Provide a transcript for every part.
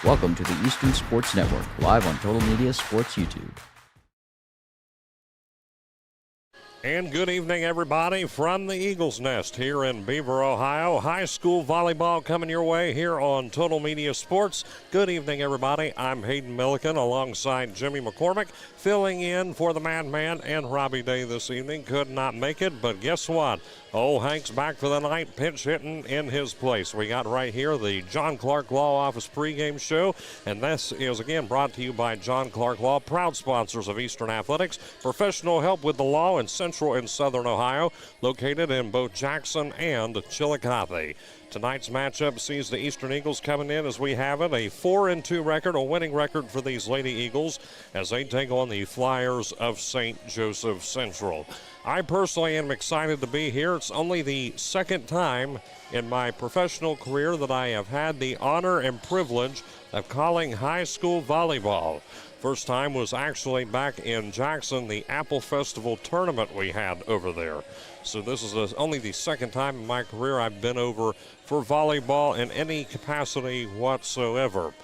Welcome to the Eastern Sports Network, live on Total Media Sports YouTube. And good evening, everybody, from the Eagles Nest here in Beaver, Ohio. High school volleyball coming your way here on Total Media Sports. Good evening, everybody. I'm Hayden Milliken alongside Jimmy McCormick, filling in for the Madman and Robbie Day this evening. Could not make it, but guess what? Oh, Hank's back for the night, pinch hitting in his place. We got right here the John Clark Law Office pregame show, and this is again brought to you by John Clark Law, proud sponsors of Eastern Athletics, professional help with the law in Central and Southern Ohio, located in both Jackson and Chillicothe. Tonight's matchup sees the Eastern Eagles coming in as we have it, a 4-2 record, a winning record for these Lady Eagles as they take on the Flyers of St. Joseph Central. I personally am excited to be here. It's only the second time in my professional career that I have had the honor and privilege of calling high school volleyball. First time was actually back in Jackson, the Apple Festival tournament we had over there. So this is only the second time in my career I've been over for volleyball in any capacity whatsoever.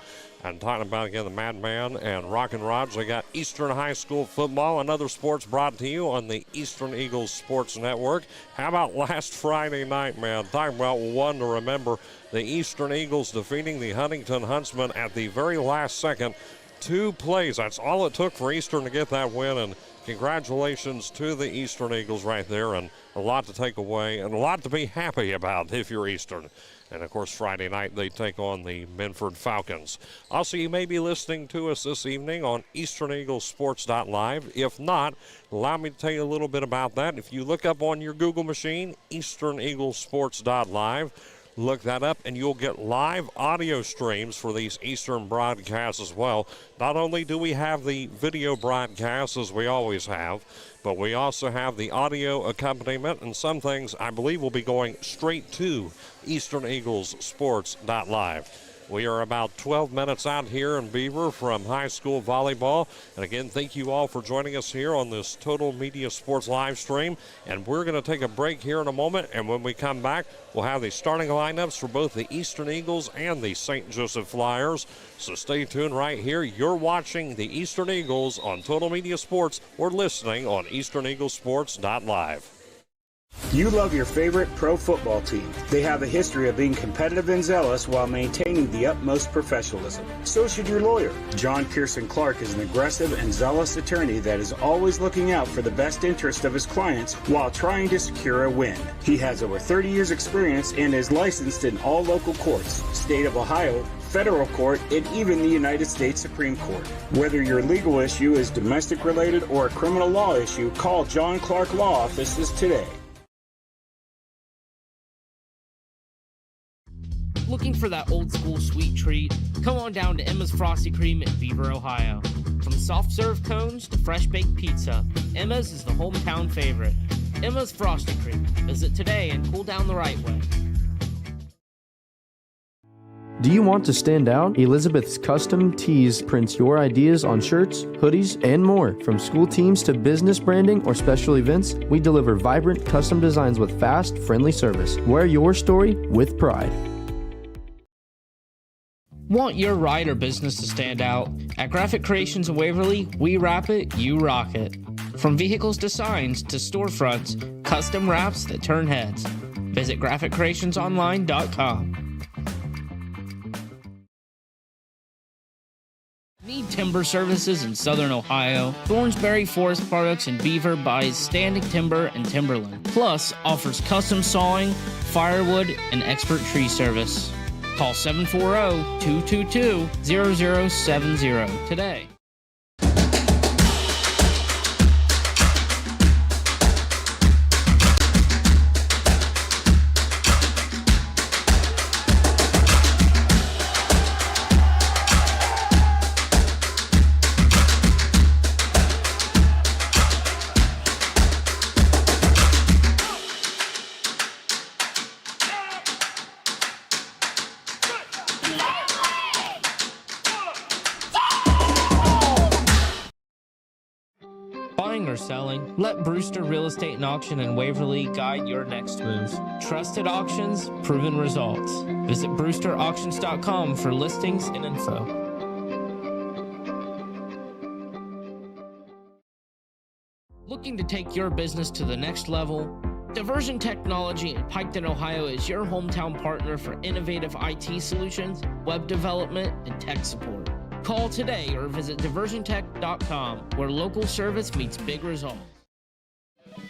I'm talking about, again, the Madman and Rockin' Rods. They got Eastern High School football and other sports brought to you on the Eastern Eagles Sports Network. How about last Friday night, man? Talking about one to remember. The Eastern Eagles defeating the Huntington Huntsmen at the very last second. 2 plays. That's all it took for Eastern to get that win, and congratulations to the Eastern Eagles right there, and a lot to take away and a lot to be happy about if you're Eastern. And, of course, Friday night they take on the Minford Falcons. Also, you may be listening to us this evening on EasternEaglesSports.live. If not, allow me to tell you a little bit about that. If you look up on your Google machine, EasternEaglesSports.live, look that up, and you'll get live audio streams for these Eastern broadcasts as well. Not only do we have the video broadcasts, as we always have, but we also have the audio accompaniment, and some things I believe will be going straight to EasternEaglesSports.live. We are about 12 minutes out here in Beaver from high school volleyball. And again, thank you all for joining us here on this Total Media Sports live stream. And we're going to take a break here in a moment. And when we come back, we'll have the starting lineups for both the Eastern Eagles and the St. Joseph Flyers. So stay tuned right here. You're watching the Eastern Eagles on Total Media Sports or listening on EasternEaglesSports.live. You love your favorite pro football team. They have a history of being competitive and zealous while maintaining the utmost professionalism. So should your lawyer. John Pearson Clark is an aggressive and zealous attorney that is always looking out for the best interest of his clients while trying to secure a win. He has over 30 years experience and is licensed in all local courts, state of Ohio, federal court, and even the United States Supreme Court. Whether your legal issue is domestic related or a criminal law issue, call John Clark Law Offices today. Looking for that old school sweet treat? Come on down to Emma's Frosty Cream in Beaver, Ohio. From soft serve cones to fresh baked pizza, Emma's is the hometown favorite. Emma's Frosty Cream. Visit today and cool down the right way. Do you want to stand out? Elizabeth's Custom Tees prints your ideas on shirts, hoodies, and more. From school teams to business branding or special events, we deliver vibrant custom designs with fast, friendly service. Wear your story with pride. Want your ride or business to stand out? At Graphic Creations in Waverly, we wrap it, you rock it. From vehicles to signs to storefronts, custom wraps that turn heads. Visit GraphicCreationsOnline.com. Need timber services in Southern Ohio? Thornsberry Forest Products in Beaver buys standing timber and timberland, plus offers custom sawing, firewood, and expert tree service. Call 740-222-0070 today. buying or selling, let Brewster Real Estate and Auction in Waverly guide your next move. Trusted auctions, proven results. Visit brewsterauctions.com for listings and info. Looking to take your business to the next level? Diversion Technology in Piketon, Ohio is your hometown partner for innovative IT solutions, web development, and tech support. Call today or visit diversiontech.com, where local service meets big results.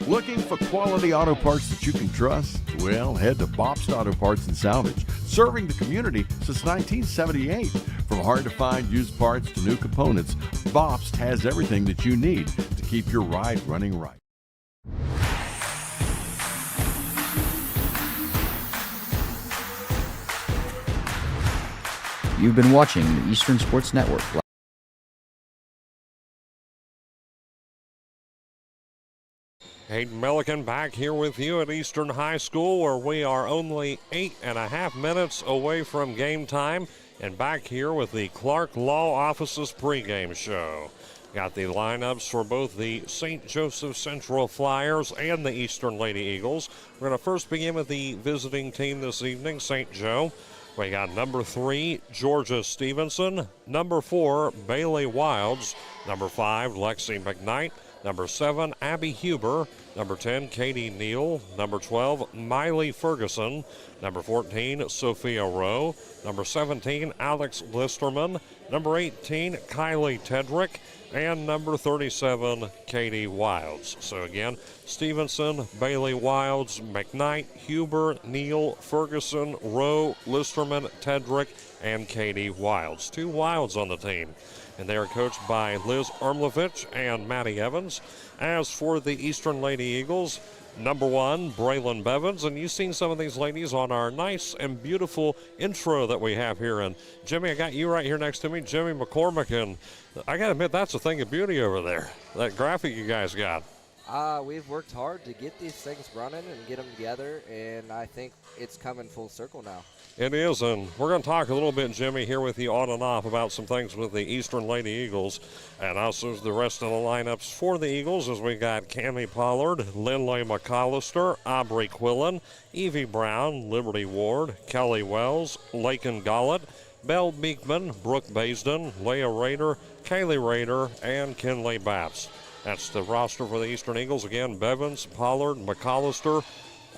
Looking for quality auto parts that you can trust? Well, head to Bobst Auto Parts and Salvage, serving the community since 1978. From hard-to-find used parts to new components, Bobst has everything that you need to keep your ride running right. You've been watching the Eastern Sports Network. Hayden Milliken back here with you at Eastern High School, where we are only 8.5 minutes away from game time, and back here with the Clark Law Office's pregame show. Got the lineups for both the St. Joseph Central Flyers and the Eastern Lady Eagles. We're going to first begin with the visiting team this evening, St. Joe. We got number 3, Georgia Stevenson. Number 4, Bailey Wilds. Number 5, Lexi McKnight. Number 7, Abby Huber. Number 10, Katie Neal. Number 12, Miley Ferguson. Number 14, Sophia Rowe. Number 17, Alex Listerman. Number 18, Kylie Tedrick. And number 37, Katie Wilds. So again, Stevenson, Bailey Wilds, McKnight, Huber, Neal, Ferguson, Rowe, Listerman, Tedrick, and Katie Wilds. 2 Wilds on the team. And they are coached by Liz Armlovich and Maddie Evans. As for the Eastern Lady Eagles, number 1, Braylon Bevins. And you've seen some of these ladies on our nice and beautiful intro that we have here. And Jimmy, I got you right here next to me, Jimmy McCormick. And I got to admit, that's a thing of beauty over there, that graphic you guys got. We've worked hard to get these things running and get them together, and I think it's coming full circle now. It is, and we're going to talk a little bit, Jimmy, here with you on and off about some things with the Eastern Lady Eagles, and also the rest of the lineups for the Eagles, as we got Cammie Pollard, Lindley McAllister, Aubrey Quillen, Evie Brown, Liberty Ward, Kelly Wells, Lakin Gollett, Belle Beekman, Brooke Baisden, Leah Rader, Kaylee Rader, and Kinley Baps. That's the roster for the Eastern Eagles. Again, Bevins, Pollard, McAllister,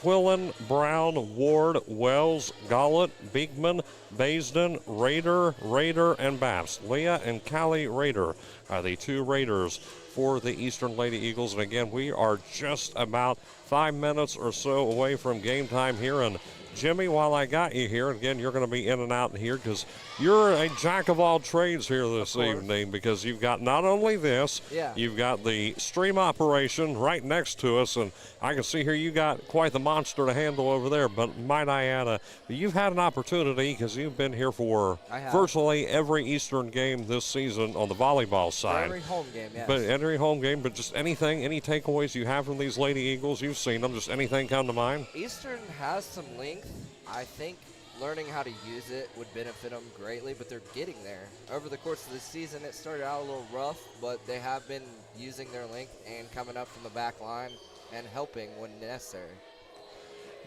Quillen, Brown, Ward, Wells, Gollett, Beekman, Baisden, Rader, and Baps. Leah and Callie Rader are the 2 Raiders for the Eastern Lady Eagles. And again, we are just about 5 minutes or so away from game time here. And Jimmy, while I got you here, again, you're going to be in and out here because you're a jack of all trades here this evening, because you've got not only this, you've got the stream operation right next to us, and I can see here you got quite the monster to handle over there. But might I add, you've had an opportunity, because you've been here for virtually every Eastern game this season on the volleyball side. For every home game, yes. But every home game, but just anything, any takeaways you have from these Lady Eagles, you've seen them, just anything come to mind? Eastern has some length. I think learning how to use it would benefit them greatly, but they're getting there. Over the course of the season, it started out a little rough, but they have been using their length and coming up from the back line and helping when necessary.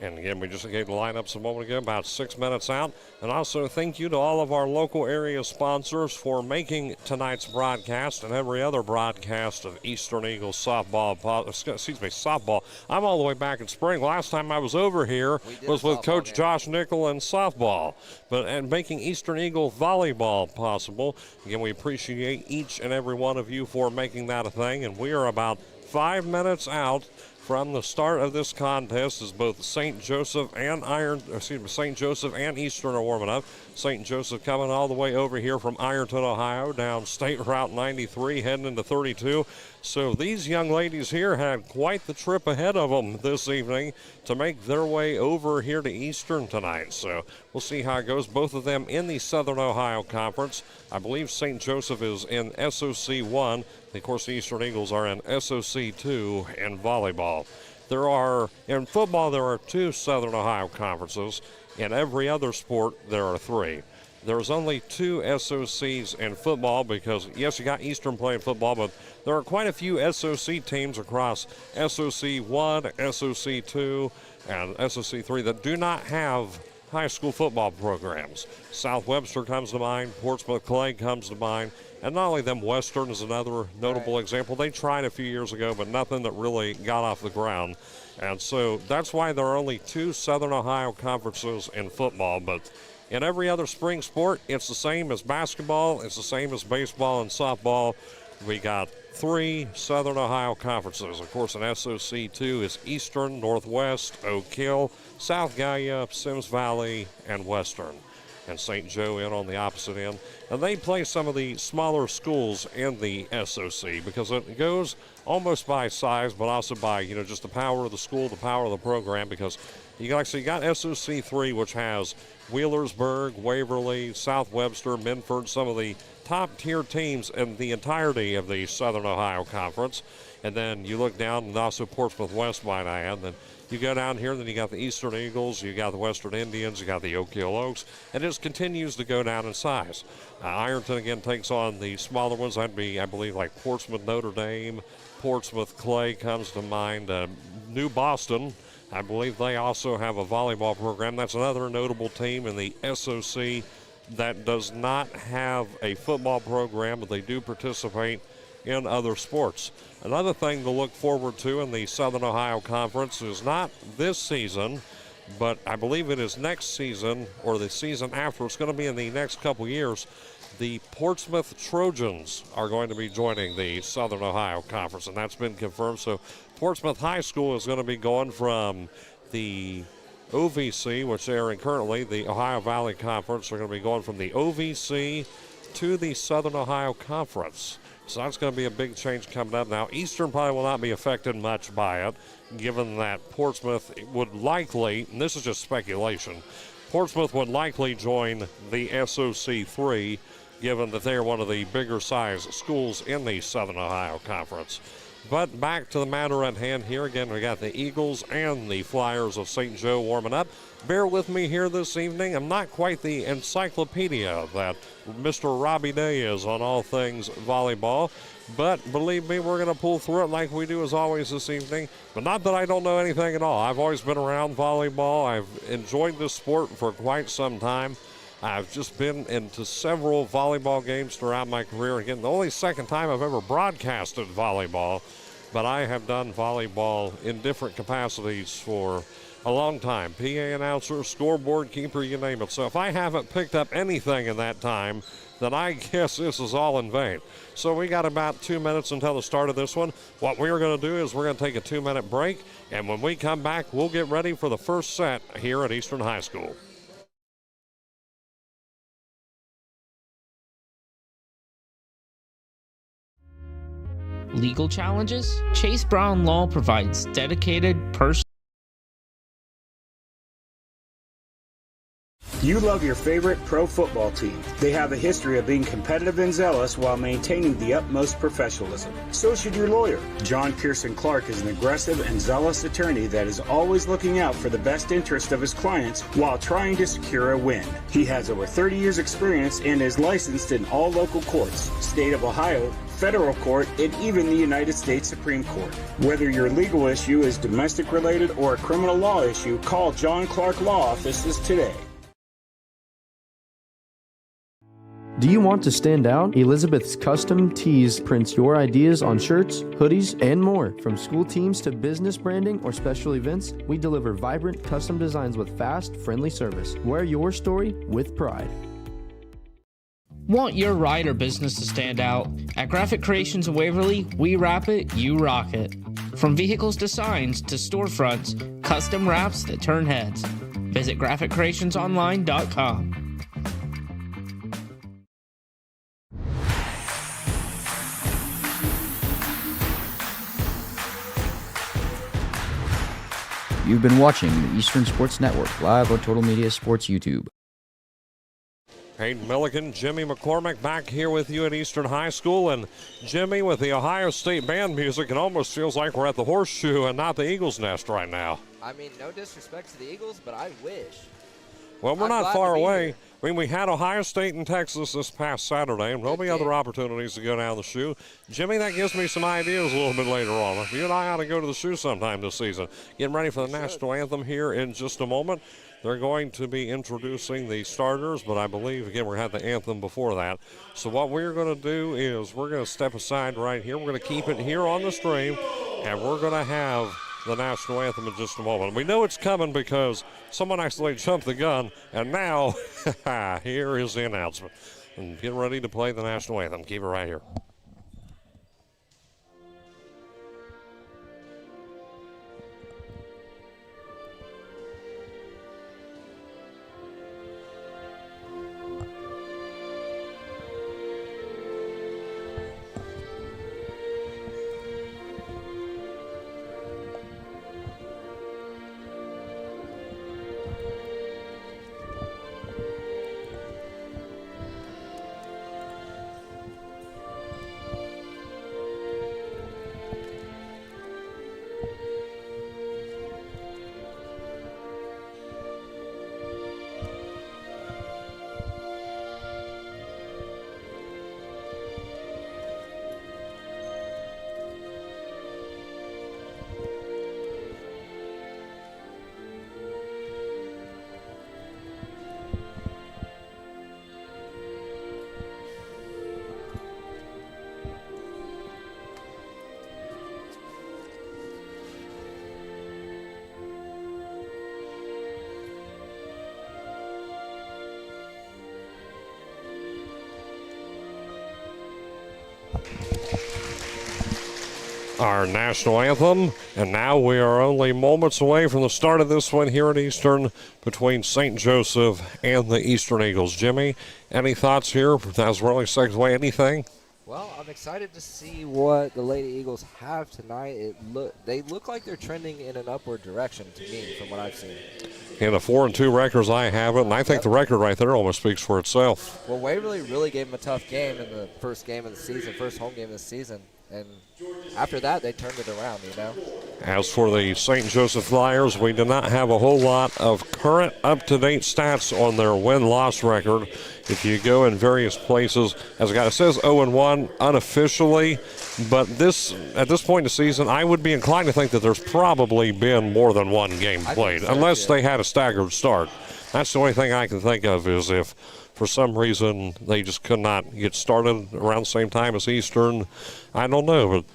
And again, we just gave the lineups a moment ago, about 6 minutes out. And also thank you to all of our local area sponsors for making tonight's broadcast and every other broadcast of Eastern Eagles softball. I'm all the way back in spring. Last time I was over here was with Coach Josh Nickel and softball. And making Eastern Eagle volleyball possible. Again, we appreciate each and every one of you for making that a thing. And we are about 5 minutes out from the start of this contest, as both St. Joseph and St. Joseph and Eastern are warming up. St. Joseph coming all the way over here from Ironton, Ohio, down State Route 93, heading into 32. So these young ladies here had quite the trip ahead of them this evening to make their way over here to Eastern tonight. So we'll see how it goes. Both of them in the Southern Ohio Conference. I believe St. Joseph is in SOC 1. Of course, the Eastern Eagles are in SOC 2 in volleyball. In football, there are 2 Southern Ohio conferences. In every other sport, there are 3. There's only 2 SOCs in football because, yes, you got Eastern playing football, but there are quite a few SOC teams across SOC 1, SOC 2, and SOC 3 that do not have high school football programs. South Webster comes to mind, Portsmouth Clay comes to mind, and not only them, Western is another notable example. They tried a few years ago, but nothing that really got off the ground. And so that's why there are only 2 Southern Ohio conferences in football, but in every other spring sport, it's the same as basketball. It's the same as baseball and softball. We got 3 Southern Ohio conferences. Of course, an SOC2 is Eastern, Northwest, Oak Hill, South Gallia, Sims Valley, and Western. And St. Joe in on the opposite end. And they play some of the smaller schools in the SOC because it goes almost by size, but also by, just the power of the school, the power of the program, because you got SOC 3, which has Wheelersburg, Waverly, South Webster, Minford, some of the top-tier teams in the entirety of the Southern Ohio Conference. And then you look down, and also Portsmouth West, might I add. Then you go down here, then you got the Eastern Eagles, you got the Western Indians, you got the Oak Hill Oaks, and it just continues to go down in size. Ironton, again, takes on the smaller ones. That'd be, I believe, like Portsmouth Notre Dame, Portsmouth Clay comes to mind, New Boston. I believe they also have a volleyball program. That's another notable team in the SOC that does not have a football program, but they do participate in other sports. Another thing to look forward to in the Southern Ohio Conference is not this season, but I believe it is next season or the season after. It's going to be in the next couple years. The Portsmouth Trojans are going to be joining the Southern Ohio Conference, and that's been confirmed. So Portsmouth High School is going to be going from the OVC, which they're in currently, the Ohio Valley Conference. They're going to be going from the OVC to the Southern Ohio Conference. So that's going to be a big change coming up. Now, Eastern probably will not be affected much by it, given that Portsmouth would likely, and this is just speculation, Portsmouth would likely join the SOC 3, given that they're one of the bigger size schools in the Southern Ohio Conference. But back to the matter at hand here. Again, we got the Eagles and the Flyers of St. Joe warming up. Bear with me here this evening. I'm not quite the encyclopedia that Mr. Robbie Day is on all things volleyball, but believe me, we're going to pull through it like we do as always this evening. But not that I don't know anything at all. I've always been around volleyball. I've enjoyed this sport for quite some time. I've just been into several volleyball games throughout my career. Again, the only second time I've ever broadcasted volleyball, but I have done volleyball in different capacities for a long time. PA announcer, scoreboard keeper, you name it. So if I haven't picked up anything in that time, then I guess this is all in vain. So we got about 2 minutes until the start of this one. What we're going to do is we're going to take a 2-minute break, and when we come back, we'll get ready for the first set here at Eastern High School. Legal challenges? Chase Brown Law provides dedicated personal. You love your favorite pro football team. They have a history of being competitive and zealous while maintaining the utmost professionalism. So should your lawyer. John Pearson Clark is an aggressive and zealous attorney that is always looking out for the best interest of his clients while trying to secure a win. He has over 30 years experience and is licensed in all local courts, state of Ohio, federal court, and even the United States Supreme Court. Whether your legal issue is domestic related or a criminal law issue, call John Clark Law Offices today. Do you want to stand out? Elizabeth's Custom Tees prints your ideas on shirts, hoodies, and more. From school teams to business branding or special events, we deliver vibrant custom designs with fast, friendly service. Wear your story with pride. Want your ride or business to stand out? At Graphic Creations in Waverly, we wrap it, you rock it. From vehicles to signs to storefronts, custom wraps that turn heads. Visit GraphicCreationsOnline.com. You've been watching the Eastern Sports Network live on Total Media Sports YouTube. Hayden Milliken, Jimmy McCormick back here with you at Eastern High School. And Jimmy, with the Ohio State band music, it almost feels like we're at the Horseshoe and not the Eagles' Nest right now. I mean, no disrespect to the Eagles, but I wish. Well, we're not far away. I mean, we had Ohio State and Texas this past Saturday, and there'll be other opportunities to go down the shoe. Jimmy, that gives me some ideas a little bit later on. You and I ought to go to the shoe sometime this season. Getting ready for the national anthem here in just a moment. They're going to be introducing the starters, but I believe, again, we had the anthem before that. So what we're going to do is we're going to step aside right here. We're going to keep it here on the stream, and we're going to have the national anthem in just a moment. We know it's coming because someone actually jumped the gun, and now here is the announcement. And get ready to play the national anthem. Keep it right here. Our national anthem, and now we are only moments away from the start of this one here at Eastern between St. Joseph and the Eastern Eagles. Jimmy, any thoughts here as we're only seconds away? Anything? Well, I'm excited to see what the Lady Eagles have tonight. They look like they're trending in an upward direction to me from what I've seen. In the 4-2 records, I have it, and I think the record right there almost speaks for itself. Well, Waverly really gave them a tough game in the first game of the season, first home game of the season. And after that, they turned it around, you know. As for the St. Joseph Flyers, we do not have a whole lot of current up-to-date stats on their win-loss record. If you go in various places, as it says 0-1 unofficially, but at this point in the season, I would be inclined to think that there's probably been more than one game played, unless they had a staggered start. That's the only thing I can think of is if for some reason they just could not get started around the same time as Eastern. I don't know, but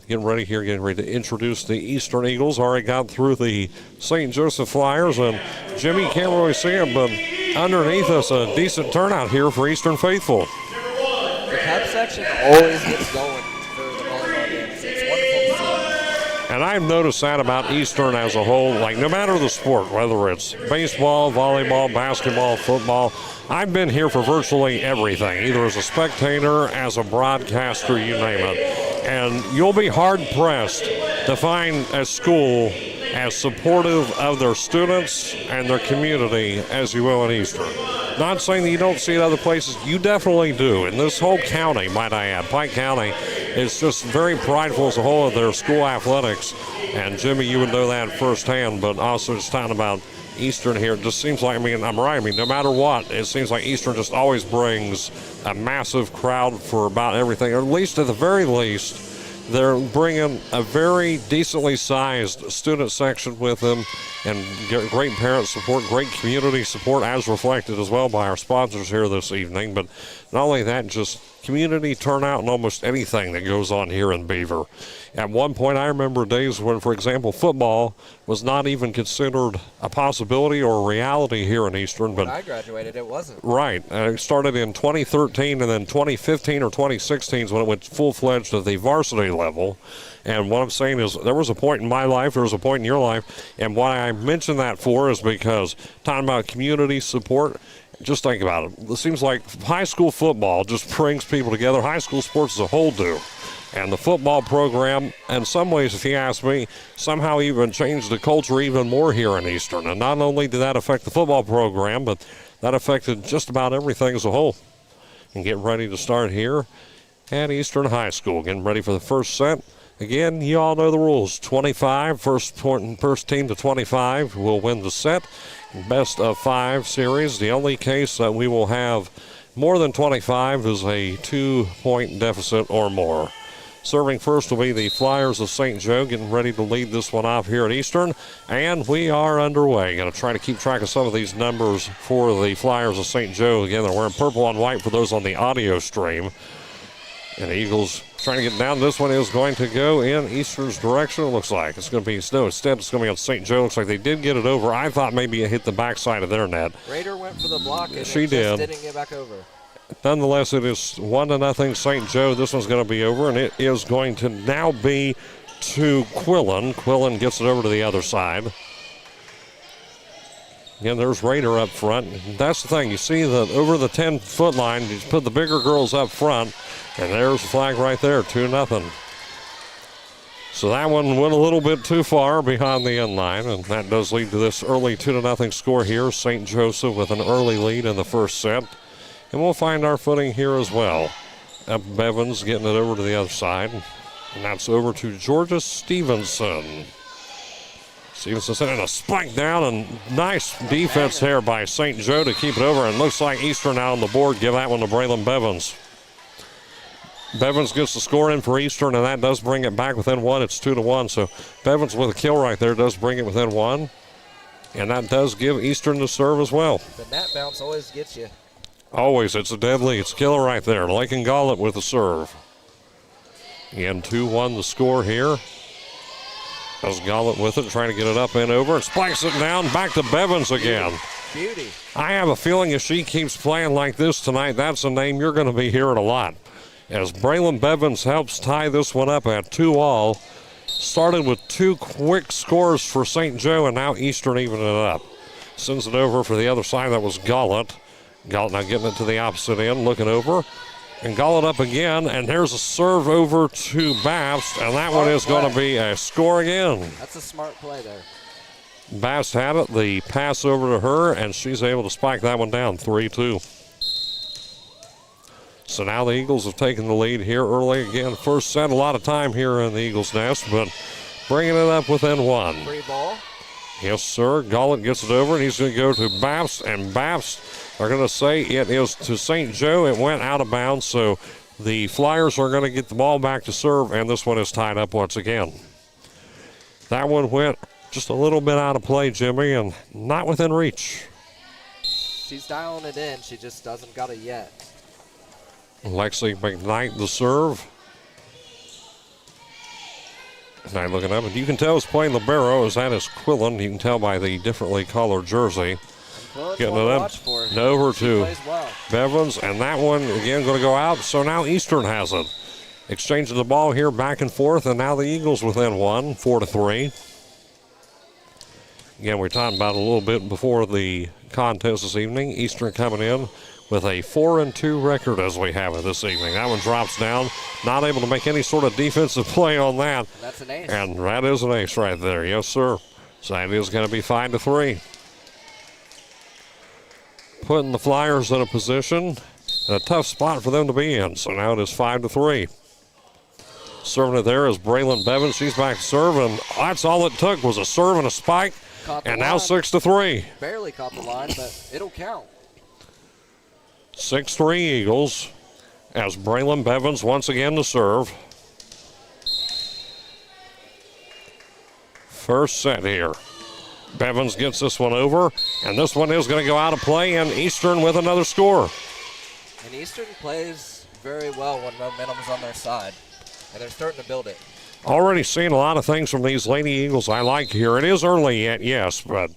getting ready to introduce the Eastern Eagles. Already got through the St. Joseph Flyers, and Jimmy can't really see them, but underneath us a decent turnout here for Eastern faithful. The Cub section always gets going for the volleyball games. It's wonderful to see. And I've noticed that about Eastern as a whole, like no matter the sport, whether it's baseball, volleyball, basketball, football, I've been here for virtually everything, either as a spectator, as a broadcaster, you name it. And you'll be hard-pressed to find a school as supportive of their students and their community as you will in Eastern. Not saying that you don't see it other places. You definitely do. And this whole county, might I add, Pike County, is just very prideful as a whole of their school athletics. And, Jimmy, you would know that firsthand, but also just talking about Eastern here, it just seems like, I'm right. No matter what, it seems like Eastern just always brings a massive crowd for about everything, or at least at the very least, they're bringing a very decently sized student section with them and great parent support, great community support as reflected as well by our sponsors here this evening. But not only that, just community turnout in almost anything that goes on here in Beaver. At one point, I remember days when, for example, football was not even considered a possibility or a reality here in Eastern. But when I graduated, it wasn't. Right. It started in 2013, and then 2015 or 2016 is when it went full-fledged at the varsity level. And what I'm saying is there was a point in my life, there was a point in your life, and what I mention that for is because talking about community support, just think about it. It seems like high school football just brings people together. High school sports as a whole do. And the football program, in some ways, if you ask me, somehow even changed the culture even more here in Eastern. And not only did that affect the football program, but that affected just about everything as a whole. And get ready to start here at Eastern High School. Getting ready for the first set. Again, you all know the rules. 25, first team to 25 will win the set. Best of 5 series. The only case that we will have more than 25 is a 2-point deficit or more. Serving first will be the Flyers of St. Joe, getting ready to lead this one off here at Eastern. And we are underway. Going to try to keep track of some of these numbers for the Flyers of St. Joe. Again, they're wearing purple and white for those on the audio stream. And the Eagles trying to get down. This one is going to go in Eastern's direction, it looks like. It's going to be, no, instead it's going to be on St. Joe. Looks like they did get it over. I thought maybe it hit the backside of their net. Raider went for the block and she just didn't get back over. Nonetheless, it is 1-0 St. Joe. This one's going to be over, and it is going to now be to Quillen. Quillen gets it over to the other side. Again, there's Raider up front. That's the thing. You see that over the 10-foot line, you put the bigger girls up front, and there's the flag right there, 2-0. So that one went a little bit too far behind the end line, and that does lead to this early 2-0 score here. St. Joseph with an early lead in the first set. And we'll find our footing here as well. Up Bevins getting it over to the other side. And that's over to Georgia Stevenson. Stevenson sending a spike down, and nice defense here by St. Joe to keep it over. And looks like Eastern now on the board. Give that one to Braylon Bevins. Bevins gets the score in for Eastern, and that does bring it back within 1. It's 2-1. So Bevins with a kill right there does bring it within 1. And that does give Eastern the serve as well. The net bounce always gets you. Always, it's a deadly, it's killer right there. Lakin Gollett with the serve. Again, 2-1 the score here. As Gollett with it, trying to get it up and over. And spikes it down, back to Bevins again. Beauty. I have a feeling if she keeps playing like this tonight, that's a name you're going to be hearing a lot. As Braylon Bevins helps tie this one up at 2-all. Started with 2 quick scores for St. Joe, and now Eastern evening it up. Sends it over for the other side, that was Gollett. Gollett now getting it to the opposite end, looking over. And Gollett up again, and there's a serve over to Bast, and that one is going to be a score again. That's a smart play there. Bast had it, the pass over to her, and she's able to spike that one down, 3-2. So now the Eagles have taken the lead here early. Again, first set, a lot of time here in the Eagles' nest, but bringing it up within 1. Free ball. Yes, sir. Gollett gets it over, and he's going to go to Bast, and Bast are going to say it is to St. Joe. It went out of bounds, so the Flyers are going to get the ball back to serve, and this one is tied up once again. That one went just a little bit out of play, Jimmy, and not within reach. She's dialing it in. She just doesn't got it yet. Lexi McKnight the serve. Now looking up, and you can tell he's playing libero, as that is Quillen. You can tell by the differently colored jersey. Getting it up and over to Bevins, and that one again going to go out. So now Eastern has it. Exchanging the ball here back and forth, and now the Eagles within 1, 4-3. Again, we talked about it a little bit before the contest this evening. Eastern coming in with a 4-2 record as we have it this evening. That one drops down, not able to make any sort of defensive play on that. And that's an ace. And that is an ace right there, yes sir. So that is going to be 5-3. Putting the Flyers in a position, a tough spot for them to be in. So now it is 5-3. Serving it there is Braylon Bevins. She's back to serve, and that's all it took was a serve and a spike. And now 6-3. Barely caught the line, but it'll count. 6-3 Eagles as Braylon Bevins once again to serve. First set here. Bevins gets this one over, and this one is going to go out of play, and Eastern with another score. And Eastern plays very well when momentum's on their side, and they're starting to build it. Already seeing a lot of things from these Lady Eagles I like here. It is early yet, yes, but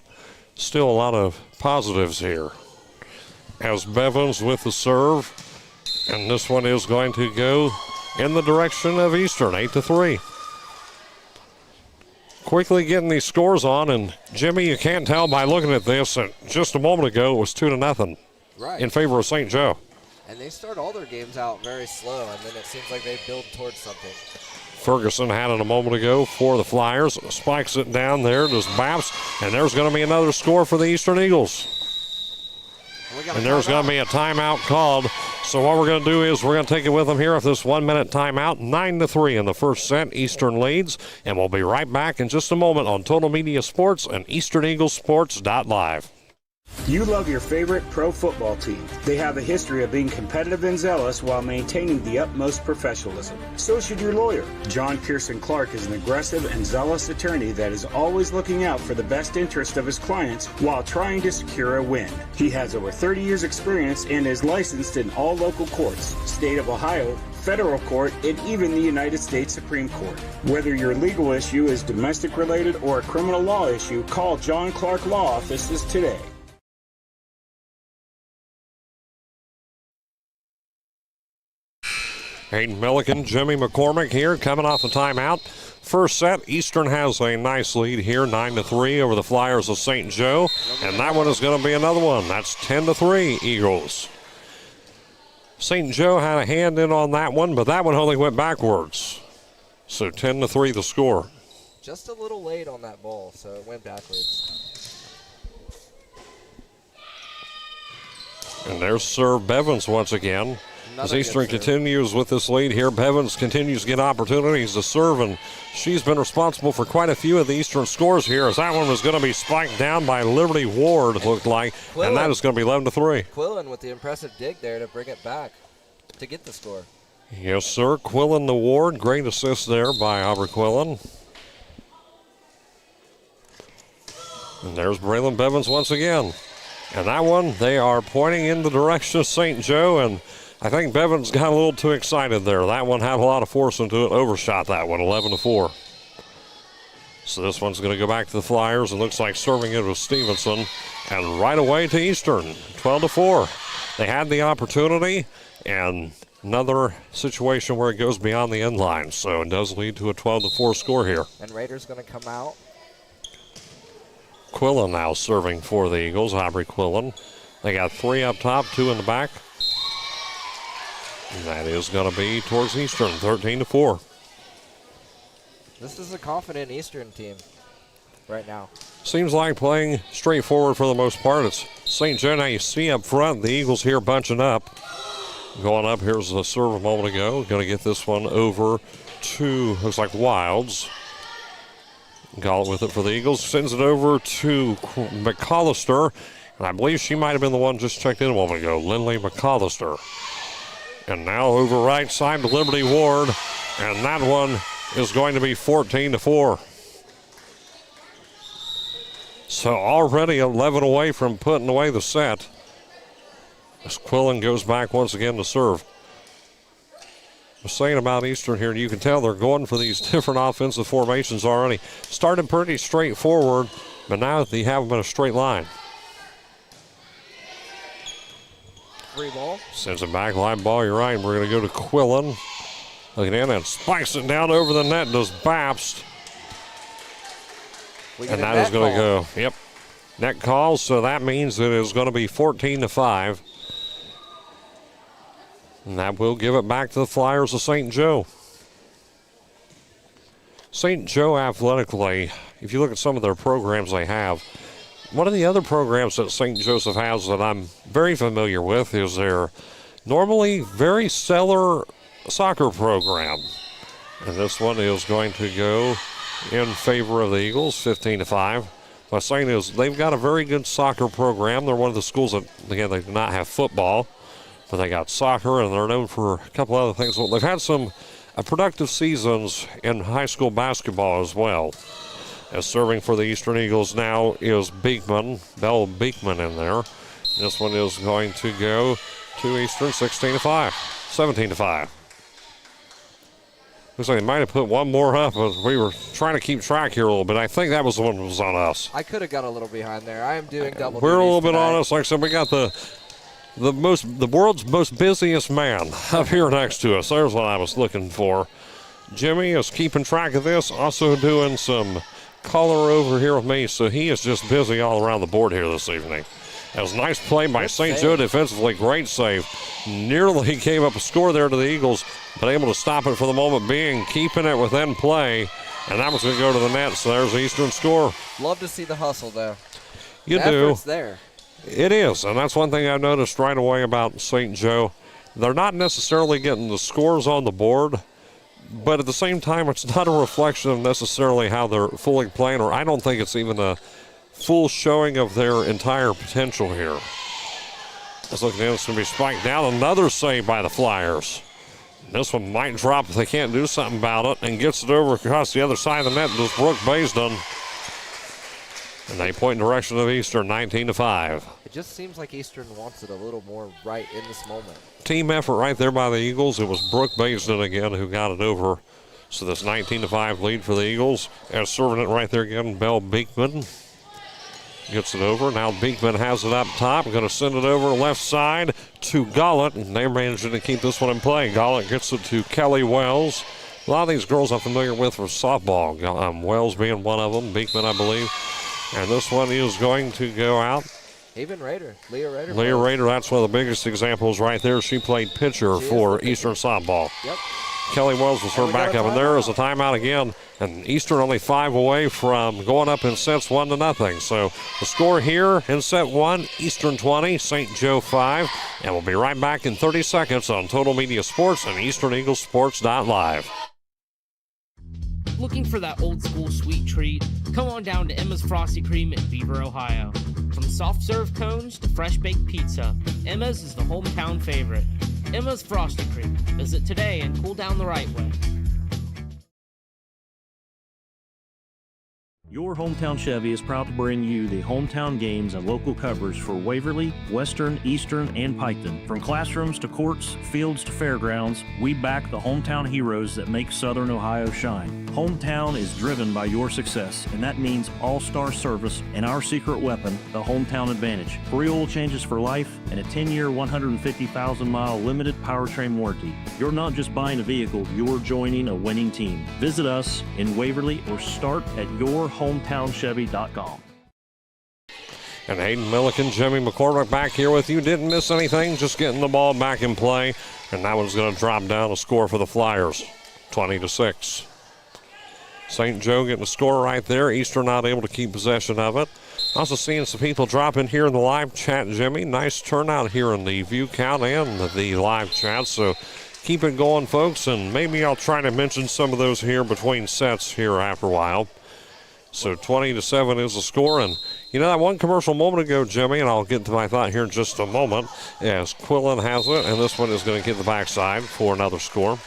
still a lot of positives here. As Bevins with the serve, and this one is going to go in the direction of Eastern, 8-3. Quickly getting these scores on, and Jimmy, you can't tell by looking at this, that just a moment ago it was 2-0 right. in favor of St. Joe. And they start all their games out very slow, and then it seems like they build towards something. Ferguson had it a moment ago for the Flyers. Spikes it down there, does Baps, and there's going to be another score for the Eastern Eagles. And there's going to be a timeout called. So what we're going to do is we're going to take it with them here with this 1 minute timeout. 9-3 in the first set. Eastern leads. And we'll be right back in just a moment on Total Media Sports and EasternEaglesSports.live. You love your favorite pro football team. They have a history of being competitive and zealous while maintaining the utmost professionalism. So should your lawyer. John Pearson Clark is an aggressive and zealous attorney that is always looking out for the best interest of his clients while trying to secure a win. He has over 30 years experience and is licensed in all local courts, state of Ohio, federal court, and even the United States Supreme Court. Whether your legal issue is domestic related or a criminal law issue, call John Clark Law Offices today. Hayden Milliken, Jimmy McCormick here coming off the timeout. First set, Eastern has a nice lead here, 9-3 over the Flyers of St. Joe. And that one is going to be another one. That's 10-3 Eagles. St. Joe had a hand in on that one, but that one only went backwards. So 10-3 the score. Just a little late on that ball, so it went backwards. And there's serve Bevins once again. As Eastern continues with this lead here, Bevins continues to get opportunities to serve, and she's been responsible for quite a few of the Eastern scores here, as that one was going to be spiked down by Liberty Ward, it looked like, and that is going to be 11-3. Quillen with the impressive dig there to bring it back to get the score. Yes, sir. Quillen the Ward, great assist there by Aubrey Quillen. And there's Braylon Bevins once again. And that one, they are pointing in the direction of St. Joe, and I think Bevins got a little too excited there. That one had a lot of force into it, overshot that one, 11-4. So this one's going to go back to the Flyers, and looks like serving it with Stevenson. And right away to Eastern, 12-4. They had the opportunity, and another situation where it goes beyond the end line. So it does lead to a 12-4 score here. And Raiders going to come out. Quillen now serving for the Eagles, Aubrey Quillen. They got 3 up top, 2 in the back. And that is going to be towards Eastern, 13-4. This is a confident Eastern team right now. Seems like playing straightforward for the most part. It's St. Joe. Now you see up front, the Eagles here bunching up. Going up, here's the serve a moment ago. Going to get this one over to, looks like Wilds. Got it with it for the Eagles. Sends it over to McCollister. And I believe she might have been the one just checked in a moment ago, Lindley McCollister. And now over right side to Liberty Ward. And that one is going to be 14-4. So already 11 away from putting away the set. As Quillen goes back once again to serve. I was saying about Eastern here, you can tell they're going for these different offensive formations already. Started pretty straightforward, but now they have them in a straight line. Free ball. Sends it back, line ball, you're right. We're going to go to Quillen. Looking in and spikes it down over the net, does Babst. And that is going to go, yep, net call, so that means it is going to be 14-5. And that will give it back to the Flyers of St. Joe. St. Joe athletically, if you look at some of their programs they have, one of the other programs that St. Joseph has that I'm very familiar with is their normally very stellar soccer program. And this one is going to go in favor of the Eagles, 15-5. What I'm saying is they've got a very good soccer program. They're one of the schools that, again, they do not have football, but they got soccer, and they're known for a couple other things. Well, they've had some productive seasons in high school basketball as well. As serving for the Eastern Eagles now is Beekman, Bell Beekman in there. This one is going to go to Eastern, 16-5, 17-5. Looks like they might have put one more up, but we were trying to keep track here a little bit. I think that was the one that was on us. I could have got a little behind there. I am doing double We're a little bit tonight. on us. Like I said, we got the world's most busiest man up here next to us. There's what I was looking for. Jimmy is keeping track of this, also doing some color over here with me, so he is just busy all around the board here this evening. That was a nice play by St. Joe defensively. Great save. Nearly gave up a score there to the Eagles, but able to stop it for the moment being, keeping it within play, and that was going to go to the net, so there's the Eastern score. Love to see the hustle, though. You the do. effort's there. It is, and that's one thing I've noticed right away about St. Joe. they're not necessarily getting the scores on the board, but at the same time, it's not a reflection of necessarily how they're fully playing, or I don't think it's even a full showing of their entire potential here. It's looking like it's going to be spiked down. Another save by the Flyers. This one might drop if they can't do something about it, and gets it over across the other side of the net. Does Brooke Baisden. And they point in the direction of Eastern, 19-5. It just seems like Eastern wants it a little more right in this moment. Team effort right there by the Eagles. It was Brooke Baisden again who got it over. So this 19-5 lead for the Eagles. And serving it right there again, Belle Beekman. Gets it over. Now Beekman has it up top. Going to send it over left side to Gollett. And they're managing to keep this one in play. Gollett gets it to Kelly Wells. A lot of these girls I'm familiar with from softball. Wells being one of them. Beekman, I believe. And this one is going to go out. Even Rader. Leah Rader. Leah Rader, that's one of the biggest examples right there. She played pitcher for Eastern softball. Yep. Kelly Wells was her backup, and there is a timeout again. And Eastern only 5 away from going up in sets 1-0. So the score here in set 1, Eastern 20, St. Joe 5. And we'll be right back in 30 seconds on Total Media Sports and EasternEaglesSports.live. Looking for that old school sweet treat? Come on down to Emma's Frosty Cream in Beaver, Ohio. From soft serve cones to fresh baked pizza, Emma's is the hometown favorite. Emma's Frosty Cream. Visit today and cool down the right way. Your Hometown Chevy is proud to bring you the hometown games and local coverage for Waverly, Western, Eastern, and Piketon. From classrooms to courts, fields to fairgrounds, we back the hometown heroes that make Southern Ohio shine. Hometown is driven by your success, and that means all-star service and our secret weapon, the Hometown Advantage. Free oil changes for life and a 10-year, 150,000-mile limited powertrain warranty. You're not just buying a vehicle, you're joining a winning team. Visit us in Waverly or start at yourhometownchevy.com. And Hayden Milliken, Jimmy McCormick back here with you. Didn't miss anything, just getting the ball back in play. And that one's going to drop down a score for the Flyers, 20-6. St. Joe getting the score right there. Eastern not able to keep possession of it. Also seeing some people drop in here in the live chat, Jimmy. Nice turnout here in the view count and the live chat. So keep it going, folks. And maybe I'll try to mention some of those here between sets here after a while. So 20-7 is the score. And you know that one commercial moment ago, Jimmy, and I'll get to my thought here in just a moment, as Quillen has it, and this one is going to get the backside for another score.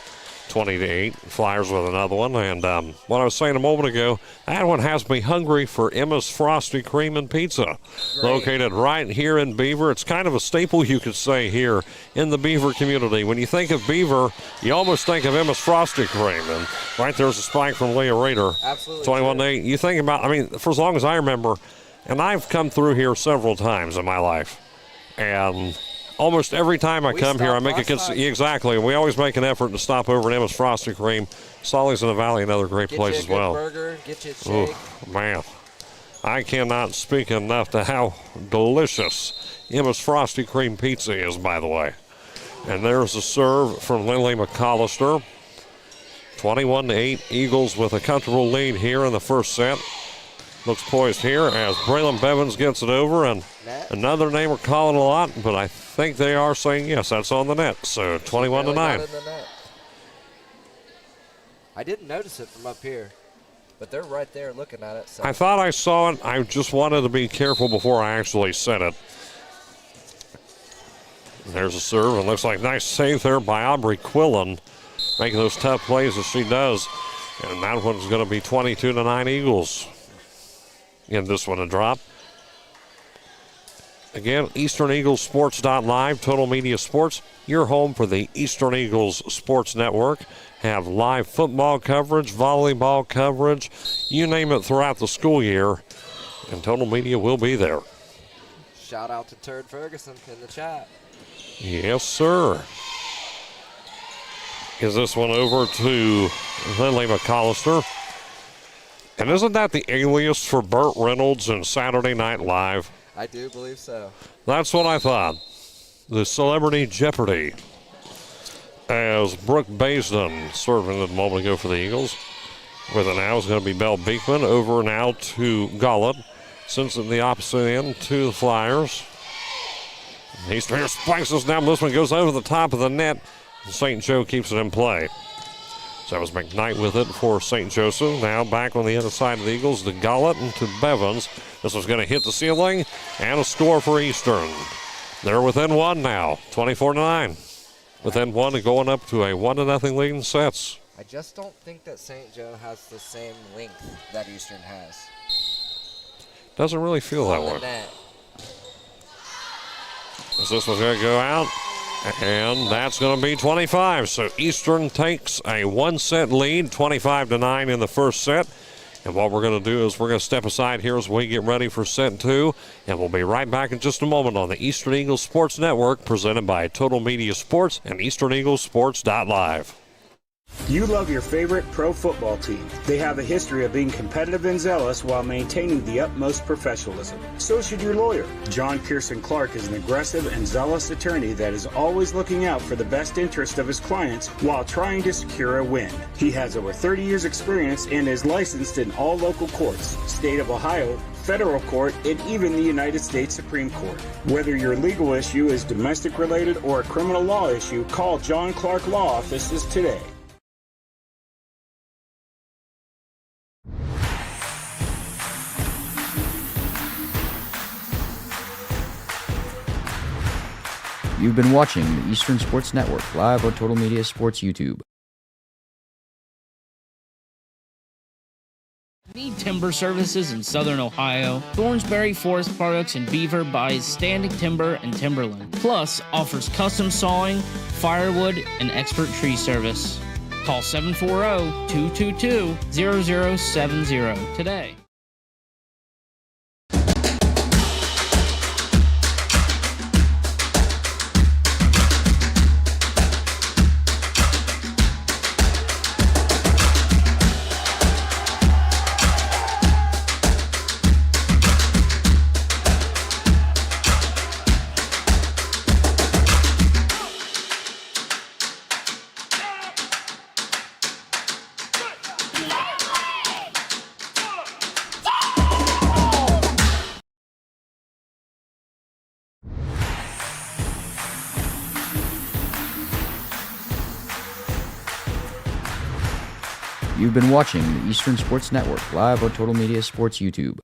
20-8. Flyers with another one. And what I was saying a moment ago, that one has me hungry for Emma's Frosty Cream and Pizza. Great. Located right here in Beaver. It's kind of a staple, you could say, here in the Beaver community. When you think of Beaver, you almost think of Emma's Frosty Cream. And right there's a spike from Leah Rader. Absolutely. 21-8. You think about, I mean, for as long as I remember, and I've come through here several times in my life, and almost every time I come here, I make exactly. We always make an effort to stop over at Emma's Frosty Cream. Solly's in the Valley, another great place as well. Burger, get you a shake. Ooh, man, I cannot speak enough to how delicious Emma's Frosty Cream Pizza is, by the way. And there's a serve from Lily McCollister. 21-8. Eagles with a comfortable lead here in the first set. Looks poised here as Braylon Bevins gets it over, and another name we're calling a lot, but I think they are saying yes, that's on the net. So 21-9. I didn't notice it from up here, but they're right there looking at it. So. I thought I saw it. I just wanted to be careful before I actually said it. There's a serve, and looks like nice save there by Aubrey Quillen, making those tough plays as she does. And that one's going to be 22-9 Eagles. In this one a drop. Again, EasternEaglesSports.live, Total Media Sports, your home for the Eastern Eagles Sports Network. Have live football coverage, volleyball coverage, you name it throughout the school year, and Total Media will be there. Shout out to Turd Ferguson in the chat. Yes, sir. Is this one over to Lily McCollister? And isn't that the alias for Burt Reynolds in Saturday Night Live? I do believe so. That's what I thought. The Celebrity Jeopardy. As Brooke Baisden serving it a moment ago for the Eagles. With it now is going to be Belle Beekman. Over now to Gollett. Sends it the opposite end to the Flyers. Eastern here spikes this down. This one goes over the top of the net. St. Joe keeps it in play. So that was McKnight with it for St. Joseph. Now back on the other side of the Eagles to Gullett and to Bevins. This one's going to hit the ceiling and a score for Eastern. They're within one now, 24-9. Within one and going up to a 1-0 lead in sets. I just don't think that St. Joe has the same length that Eastern has. Doesn't really feel that way. So this one's going to go out, and that's going to be 25. So Eastern takes a 1-set lead, 25-9 in the first set. And what we're going to do is we're going to step aside here as we get ready for set two. And we'll be right back in just a moment on the Eastern Eagles Sports Network, presented by Total Media Sports and EasternEaglesSports.live. You love your favorite pro football team. They have a history of being competitive and zealous while maintaining the utmost professionalism. So should your lawyer. John Pearson Clark is an aggressive and zealous attorney that is always looking out for the best interest of his clients while trying to secure a win. He has over 30 years experience and is licensed in all local courts, state of Ohio, federal court, and even the United States Supreme Court. Whether your legal issue is domestic related or a criminal law issue, call John Clark Law Offices today. You've been watching the Eastern Sports Network live on Total Media Sports YouTube. Need timber services in Southern Ohio? Thornsberry Forest Products in Beaver buys standing timber and timberland, plus offers custom sawing, firewood, and expert tree service. Call 740-222-0070 today. You've been watching the Eastern Sports Network live on Total Media Sports YouTube.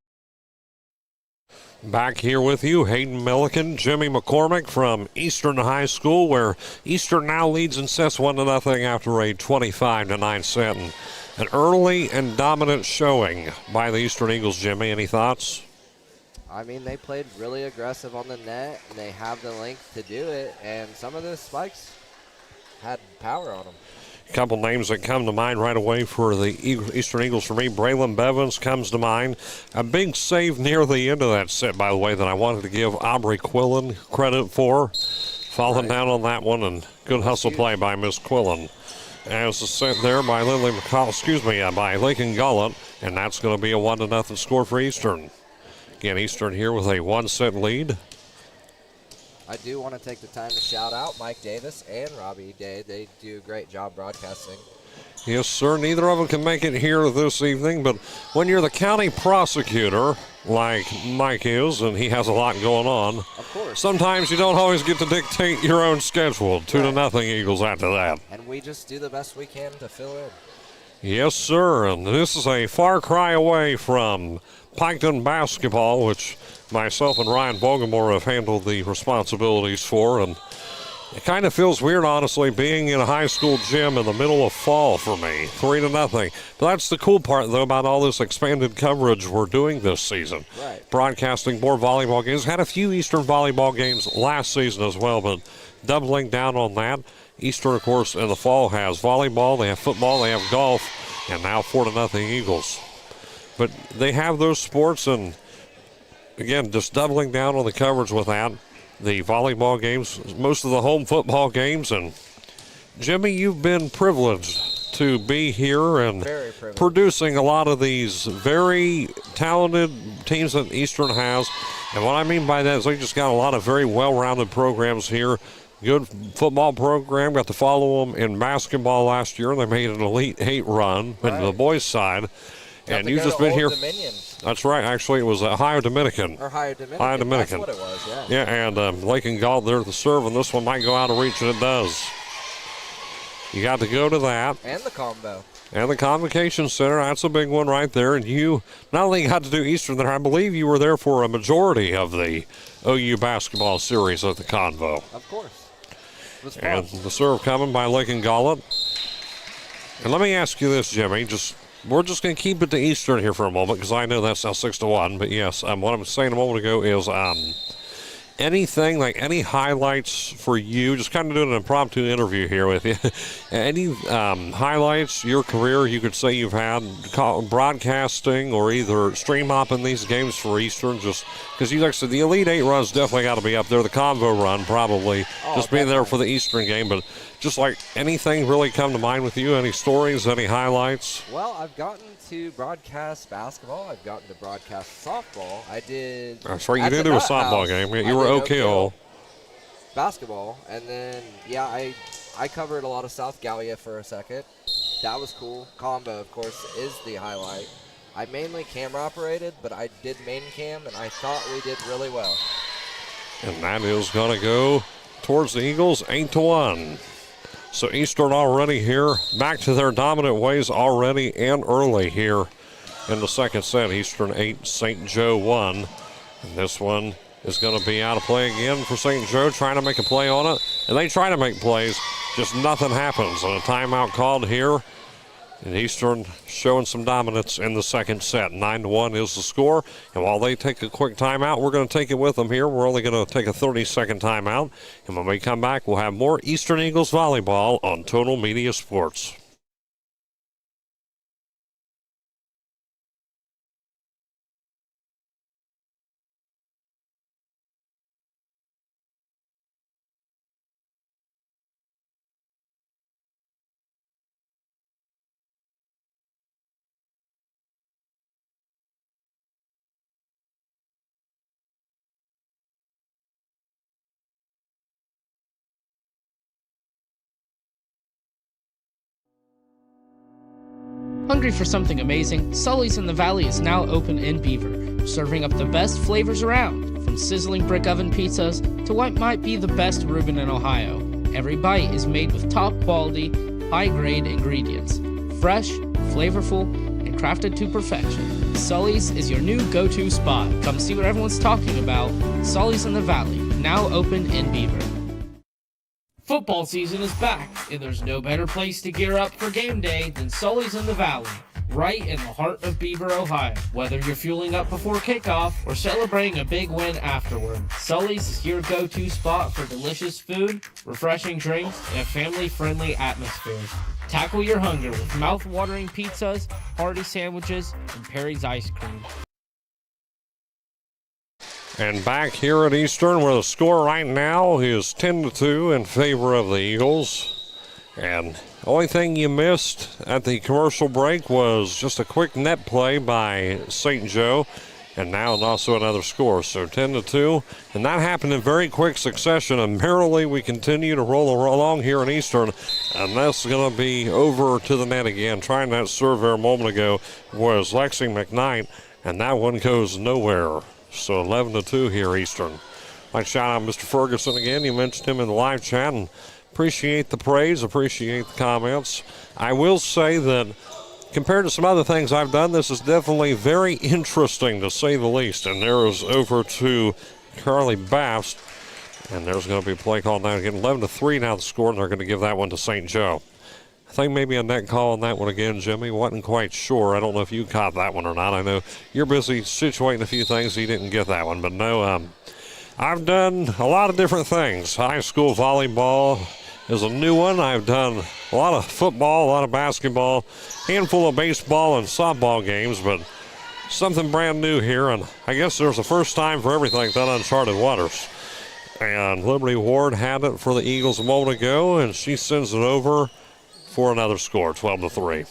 Back here with you, Hayden Milliken, Jimmy McCormick from Eastern High School, where Eastern now leads in sets 1-0 after a 25-9 set. And an early and dominant showing by the Eastern Eagles. Jimmy, any thoughts? I mean, they played really aggressive on the net, and they have the length to do it, and some of the spikes had power on them. A couple names that come to mind right away for the Eastern Eagles for me. Braylon Bevins comes to mind. A big save near the end of that set, by the way, that I wanted to give Aubrey Quillen credit for. Falling down on that one, and good hustle play by Miss Quillen. As the set there by by Lakin Gullett, and that's going to be a 1-0 score for Eastern. Again, Eastern here with a 1-set lead. I do want to take the time to shout out Mike Davis and Robbie Day. They do a great job broadcasting. Yes, sir. Neither of them can make it here this evening, but when you're the county prosecutor, like Mike is, and he has a lot going on, of course, sometimes you don't always get to dictate your own schedule. 2-0 Eagles after that. And we just do the best we can to fill in. Yes, sir. And this is a far cry away from Piketon basketball, which myself and Ryan Bogemore have handled the responsibilities for, and it kind of feels weird, honestly, being in a high school gym in the middle of fall for me, 3-0. But that's the cool part, though, about all this expanded coverage we're doing this season. Right. Broadcasting more volleyball games. Had a few Eastern volleyball games last season as well, but doubling down on that. Eastern, of course, in the fall has volleyball, they have football, they have golf, and now 4-0 Eagles. But they have those sports, and again, just doubling down on the coverage with that. The volleyball games, most of the home football games. And Jimmy, you've been privileged to be here and producing a lot of these very talented teams that Eastern has. And what I mean by that is they just got a lot of very well-rounded programs here. Good football program. Got to follow them in basketball last year. They made an Elite 8 run in the boys' side. And to you've go just to been Old here. Dominion. That's right. Actually, it was Ohio Dominican. Or Ohio Dominican. Ohio Dominican. That's what it was, yeah. Yeah, and Lake and Galt there at the serve, and this one might go out of reach, and it does. You got to go to that. And the combo. And the Convocation Center, that's a big one right there. And you not only got to do Eastern there, I believe you were there for a majority of the OU basketball series at the Convo. Of course. It was fun. And the serve coming by Lake and Galt. And let me ask you this, Jimmy. We're just going to keep it to Eastern here for a moment because I know that's now 6-1. But yes, what I'm saying a moment ago is anything, like any highlights for you, just kind of doing an impromptu interview here with you. Any highlights, your career you could say you've had broadcasting or either stream hopping these games for Eastern, just because you like I said, the Elite Eight run's definitely got to be up there. The Convo run probably just being there for the Eastern game, but just like anything really come to mind with you? Any stories, any highlights? Well, I've gotten to broadcast basketball. I've gotten to broadcast softball. I did. That's right, you did do a softball game. You were Oak Hill. Basketball, and then I covered a lot of South Gallia for a second. That was cool. Combo, of course, is the highlight. I mainly camera operated, but I did main cam, and I thought we did really well. And that is going to go towards the Eagles, 8-1. So Eastern already here, back to their dominant ways already and early here in the second set. Eastern 8, St. Joe 1. And this one is going to be out of play again for St. Joe, trying to make a play on it. And they try to make plays, just nothing happens. And a timeout called here. And Eastern showing some dominance in the second set. 9-1 is the score. And while they take a quick timeout, we're going to take it with them here. We're only going to take a 30-second timeout. And when we come back, we'll have more Eastern Eagles volleyball on Total Media Sports. Hungry for something amazing? Sully's in the Valley is now open in Beaver, serving up the best flavors around, from sizzling brick oven pizzas to what might be the best Reuben in Ohio. Every bite is made with top quality, high-grade ingredients, fresh, flavorful, and crafted to perfection. Sully's is your new go-to spot. Come see what everyone's talking about. Sully's in the Valley, now open in Beaver. Football season is back, and there's no better place to gear up for game day than Sully's in the Valley, right in the heart of Beaver, Ohio. Whether you're fueling up before kickoff or celebrating a big win afterward, Sully's is your go-to spot for delicious food, refreshing drinks, and a family-friendly atmosphere. Tackle your hunger with mouth-watering pizzas, hearty sandwiches, and Perry's ice cream. And back here at Eastern, where the score right now is 10-2 in favor of the Eagles. And the only thing you missed at the commercial break was just a quick net play by St. Joe. And now also another score, so 10-2. And that happened in very quick succession. And merrily we continue to roll along here in Eastern. And that's going to be over to the net again. Trying that serve there a moment ago was Lexi McKnight. And that one goes nowhere. So 11-2 here, Eastern. I'd shout out Mr. Ferguson again. You mentioned him in the live chat, and appreciate the praise, appreciate the comments. I will say that compared to some other things I've done, this is definitely very interesting, to say the least. And there is over to Carly Bass, and there's going to be a play call now. Again, 11-3 now the score, and they're going to give that one to St. Joe. I think maybe a net call on that one again, Jimmy. Wasn't quite sure. I don't know if you caught that one or not. I know you're busy situating a few things. You didn't get that one. But no, I've done a lot of different things. High school volleyball is a new one. I've done a lot of football, a lot of basketball, handful of baseball and softball games, but something brand new here. And I guess there's a first time for everything, that uncharted waters. And Liberty Ward had it for the Eagles a moment ago, and she sends it over for another score, 12-3.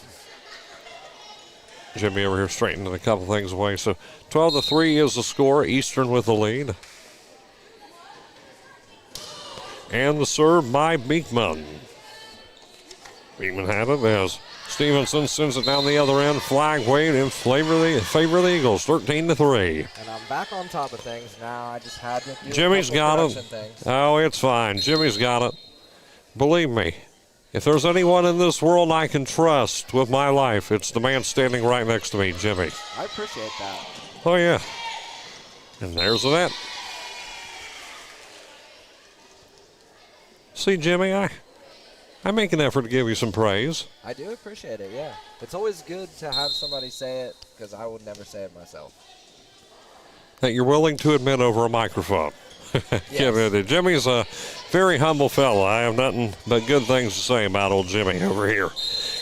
Jimmy over here straightening a couple things away. So 12-3 is the score. Eastern with the lead. And the serve by Beekman. Beekman had it as Stevenson sends it down the other end. Flag waved in favor of the Eagles, 13-3. And I'm back on top of things now. I just had to do Jimmy's a couple got it. correction things. Oh, it's fine. Jimmy's got it. Believe me, if there's anyone in this world I can trust with my life, it's the man standing right next to me, Jimmy. I appreciate that. Oh, yeah. And there's the net. See, Jimmy, I make an effort to give you some praise. I do appreciate it, yeah. It's always good to have somebody say it because I would never say it myself. That you're willing to admit over a microphone. Yes. Jimmy's a very humble fella. I have nothing but good things to say about old Jimmy over here.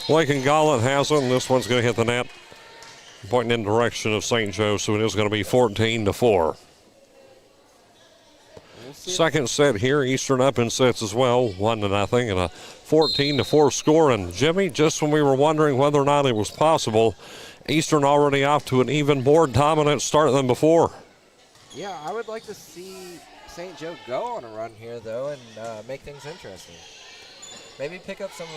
Lincoln Gallant has it, and this one's going to hit the net, pointing in the direction of St. Joe, so it is going to be 14-4. Second set here, Eastern up in sets as well, 1-0, and a 14-4 score. And Jimmy, just when we were wondering whether or not it was possible, Eastern already off to an even more dominant start than before. Yeah, I would like to see St. Joe go on a run here, though, and make things interesting. Maybe pick up some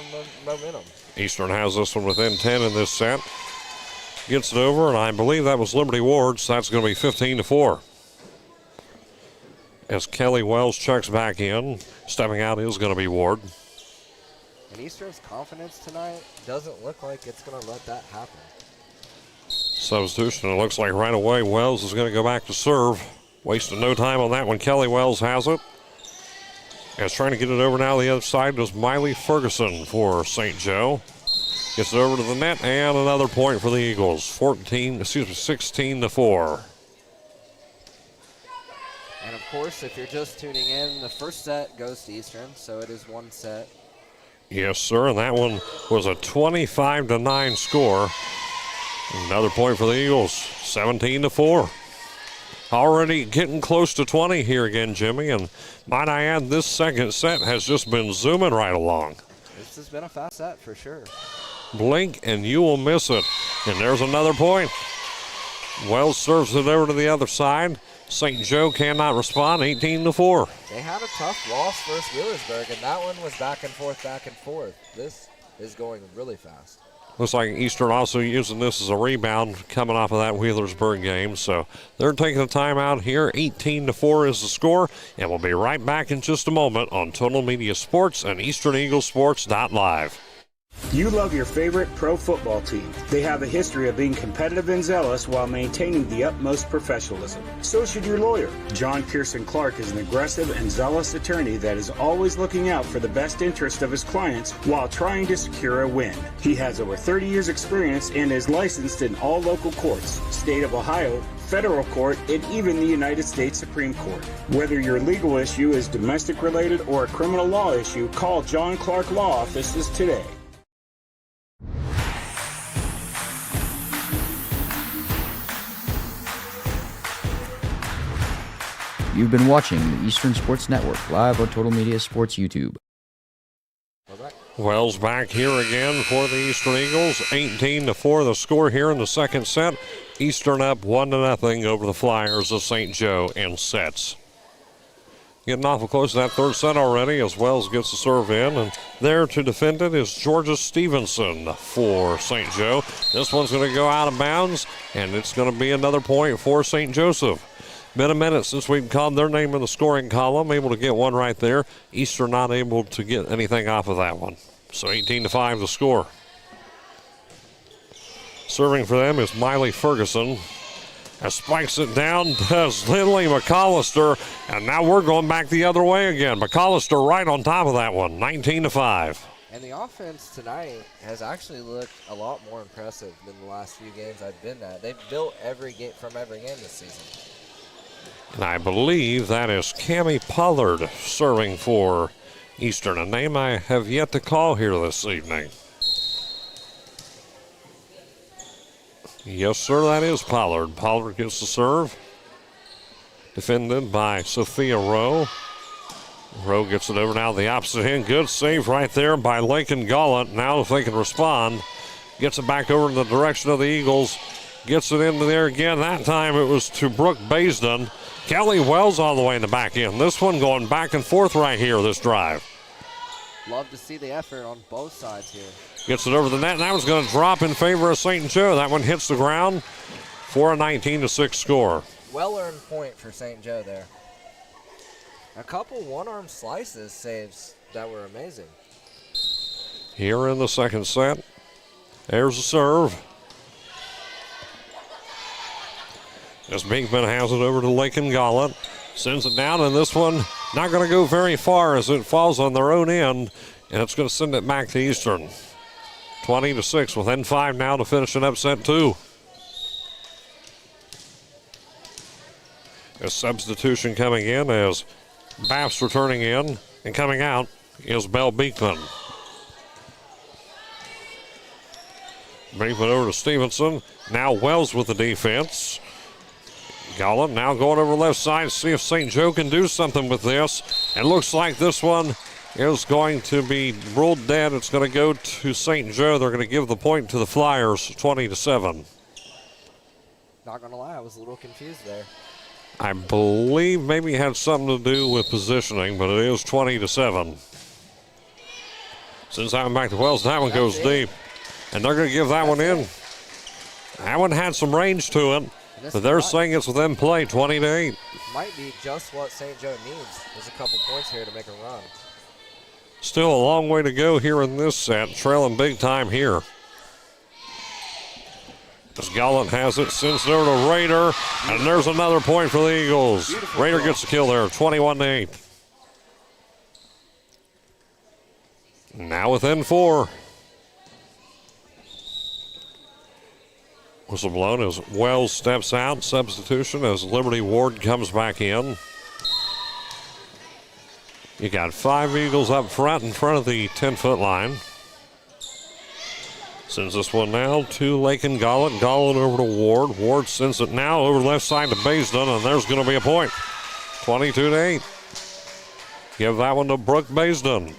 momentum. Eastern has this one within 10 in this set. Gets it over, and I believe that was Liberty Ward, so that's going to be 15-4. As Kelly Wells checks back in, stepping out is going to be Ward. And Eastern's confidence tonight doesn't look like it's going to let that happen. Substitution, it looks like right away Wells is going to go back to serve. Wasting no time on that one. Kelly Wells has it. As trying to get it over now the other side was Miley Ferguson for St. Joe. Gets it over to the net, and another point for the Eagles. 16-4. And of course, if you're just tuning in, the first set goes to Eastern, so it is one set. Yes, sir, and that one was a 25-9 score. Another point for the Eagles, 17-4. Already getting close to 20 here again, Jimmy, and might I add, this second set has just been zooming right along. This has been a fast set for sure. Blink and you will miss it. And there's another point. Wells serves it over to the other side. St. Joe cannot respond, 18-4. They had a tough loss versus Wheelersburg, and that one was back and forth, back and forth. This is going really fast. Looks like Eastern also using this as a rebound coming off of that Wheelersburg game. So they're taking a timeout here. 18-4 is the score, and we'll be right back in just a moment on Total Media Sports and EasternEaglesSports.live. You love your favorite pro football team. They have a history of being competitive and zealous while maintaining the utmost professionalism. So should your lawyer. John Pearson Clark is an aggressive and zealous attorney that is always looking out for the best interest of his clients while trying to secure a win. He has over 30 years experience and is licensed in all local courts, state of Ohio, federal court, and even the United States Supreme Court. Whether your legal issue is domestic related or a criminal law issue, call John Clark Law Offices today. You've been watching the Eastern Sports Network live on Total Media Sports YouTube. Wells back here again for the Eastern Eagles. 18-4 the score here in the second set. Eastern up 1-0 over the Flyers of St. Joe in sets. Getting awful close to that third set already as Wells gets the serve in. And there to defend it is Georgia Stevenson for St. Joe. This one's going to go out of bounds, and it's going to be another point for St. Joseph. Been a minute since we've called their name in the scoring column. Able to get one right there. Eastern not able to get anything off of that one. So 18-5 the score. Serving for them is Miley Ferguson. As spikes it down does Lindley McAllister. And now we're going back the other way again. McAllister right on top of that one. 19-5. And the offense tonight has actually looked a lot more impressive than the last few games I've been at. They've built every game from every game this season. And I believe that is Cammie Pollard serving for Eastern, a name I have yet to call here this evening. Yes, sir, that is Pollard. Pollard gets the serve. Defended by Sophia Rowe. Rowe gets it over now the opposite end. Good save right there by Lincoln Gallant. Now if they can respond, gets it back over in the direction of the Eagles. Gets it into there again. That time it was to Brooke Baisden. Kelly Wells all the way in the back end. This one going back and forth right here, this drive. love to see the effort on both sides here. Gets it over the net, and that one's going to drop in favor of St. Joe. That one hits the ground for a 19-6 score. Well-earned point for St. Joe there. A couple one-arm slices saves that were amazing. Here in the second set, there's a serve. As Binkman has it over to Lakin Gollett. Sends it down, and this one not going to go very far as it falls on their own end, and it's going to send it back to Eastern. 20-6, within 5 now to finish an upset 2. A substitution coming in as Baff's returning in, and coming out is Bell Beekman. Beekman over to Stevenson. Now Wells with the defense. Gollett now going over left side, see if St. Joe can do something with this. And looks like this one is going to be ruled dead. It's going to go to St. Joe. They're going to give the point to the Flyers, 20-7. Not going to lie, I was a little confused there. I believe maybe it had something to do with positioning, but it is 20-7. Sends that one back to Wells. That one goes deep. And they're going to give that one in. That one had some range to it, but they're saying it's within play, 20-8. Might be just what St. Joe needs. There's a couple points here to make a run. Still a long way to go here in this set, trailing big time here. As Gollett has it, sends it over to Raider, and there's another point for the Eagles. Beautiful Raider ball. gets the kill there, 21-8. Now within 4. Whistle blown as Wells steps out. Substitution as Liberty Ward comes back in. You got 5 Eagles up front in front of the 10-foot line. Sends this one now to Lakin Gollett. Gollett over to Ward. Ward sends it now over left side to Baisden, and there's going to be a point. 22-8. Give that one to Brooke Baisden.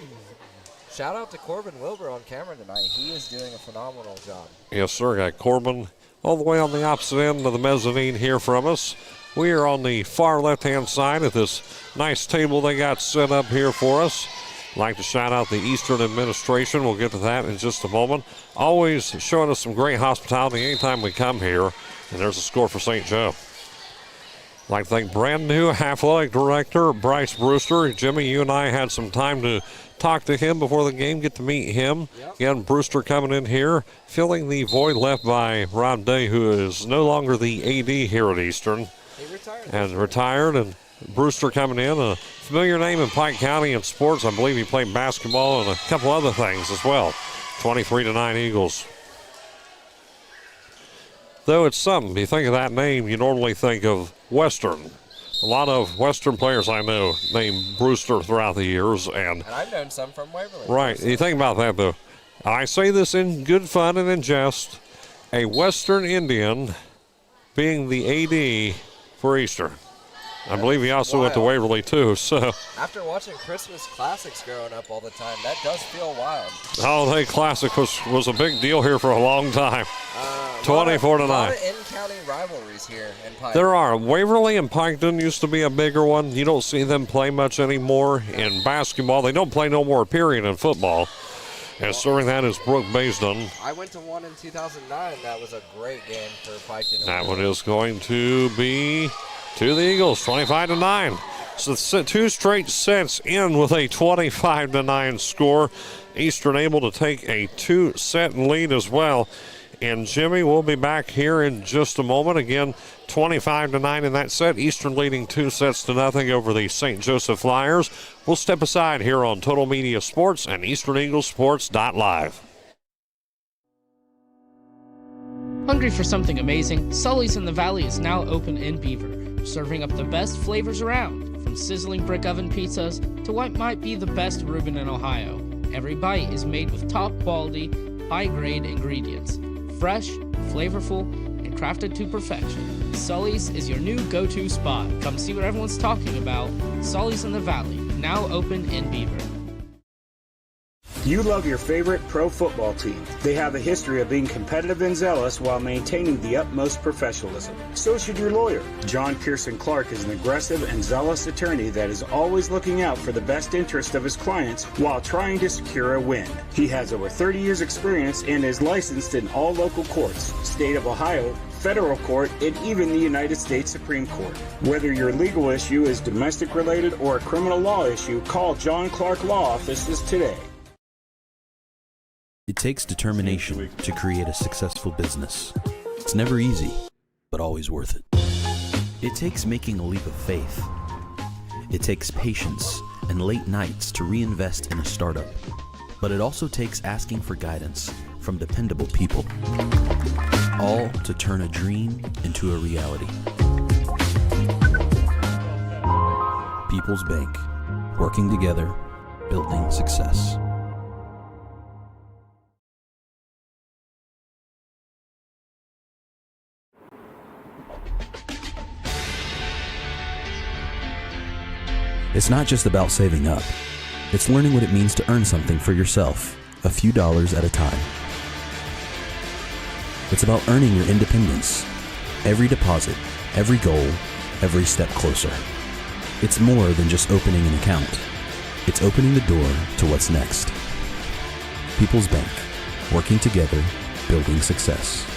Shout out to Corbin Wilbur on camera tonight. He is doing a phenomenal job. Yes, sir. Got Corbin all the way on the opposite end of the mezzanine here from us. We are on the far left-hand side of this nice table they got set up here for us. Like to shout out the Eastern administration. We'll get to that in just a moment. Always showing us some great hospitality anytime we come here. And there's a score for St. Joe. Like to thank brand new athletic director Bryce Brewster. Jimmy, you and I had some time to talk to him before the game, get to meet him. Yep. Again, Brewster coming in here, filling the void left by Rob Day, who is no longer the AD here at Eastern. He retired. And retired, and Brewster coming in, a familiar name in Pike County in sports. I believe he played basketball and a couple other things as well. 23-9 Eagles. Though it's something, you think of that name, you normally think of Western. A lot of Western players I know named Brewster throughout the years. And I've known some from Waverly. right, you think about that though. I say this in good fun and in jest. A Western Indian being the AD for Eastern. I believe he also went to Waverly too, so. After watching Christmas classics growing up all the time, that does feel wild. Holiday Classic was a big deal here for a long time. 24-9. A lot of in-county rivalries here in Pike. There are. Waverly and Piketon used to be a bigger one. You don't see them play much anymore in basketball. They don't play no more, period, in football. And serving that is Brooke Baisden. I went to one in 2009. That was a great game for Piketon. That one is going to be to the Eagles, 25-9. So 2 straight sets in with a 25-9 score. Eastern able to take a 2-set lead as well. And Jimmy will be back here in just a moment. Again, 25-9 in that set. Eastern leading 2-0 over the St. Joseph Flyers. We'll step aside here on Total Media Sports and EasternEaglesSports.live. Hungry for something amazing? Sully's in the Valley is now open in Beaver, serving up the best flavors around, from sizzling brick oven pizzas to what might be the best Reuben in Ohio. Every bite is made with top quality, high-grade ingredients. Fresh, flavorful, and crafted to perfection. Sully's is your new go-to spot. Come see what everyone's talking about. Sully's in the Valley, now open in Beaver. You love your favorite pro football team. They have a history of being competitive and zealous while maintaining the utmost professionalism. So should your lawyer. John Pearson Clark is an aggressive and zealous attorney that is always looking out for the best interest of his clients while trying to secure a win. He has over 30 years experience and is licensed in all local courts, state of Ohio, federal court, and even the United States Supreme Court. Whether your legal issue is domestic related or a criminal law issue, call John Clark Law Offices today. It takes determination to create a successful business. It's never easy, but always worth it. It takes making a leap of faith. It takes patience and late nights to reinvest in a startup. But it also takes asking for guidance from dependable people. All to turn a dream into a reality. People's Bank. Working together, building success. It's not just about saving up. It's learning what it means to earn something for yourself, a few dollars at a time. It's about earning your independence. Every deposit, every goal, every step closer. It's more than just opening an account. It's opening the door to what's next. People's Bank. Working together, building success.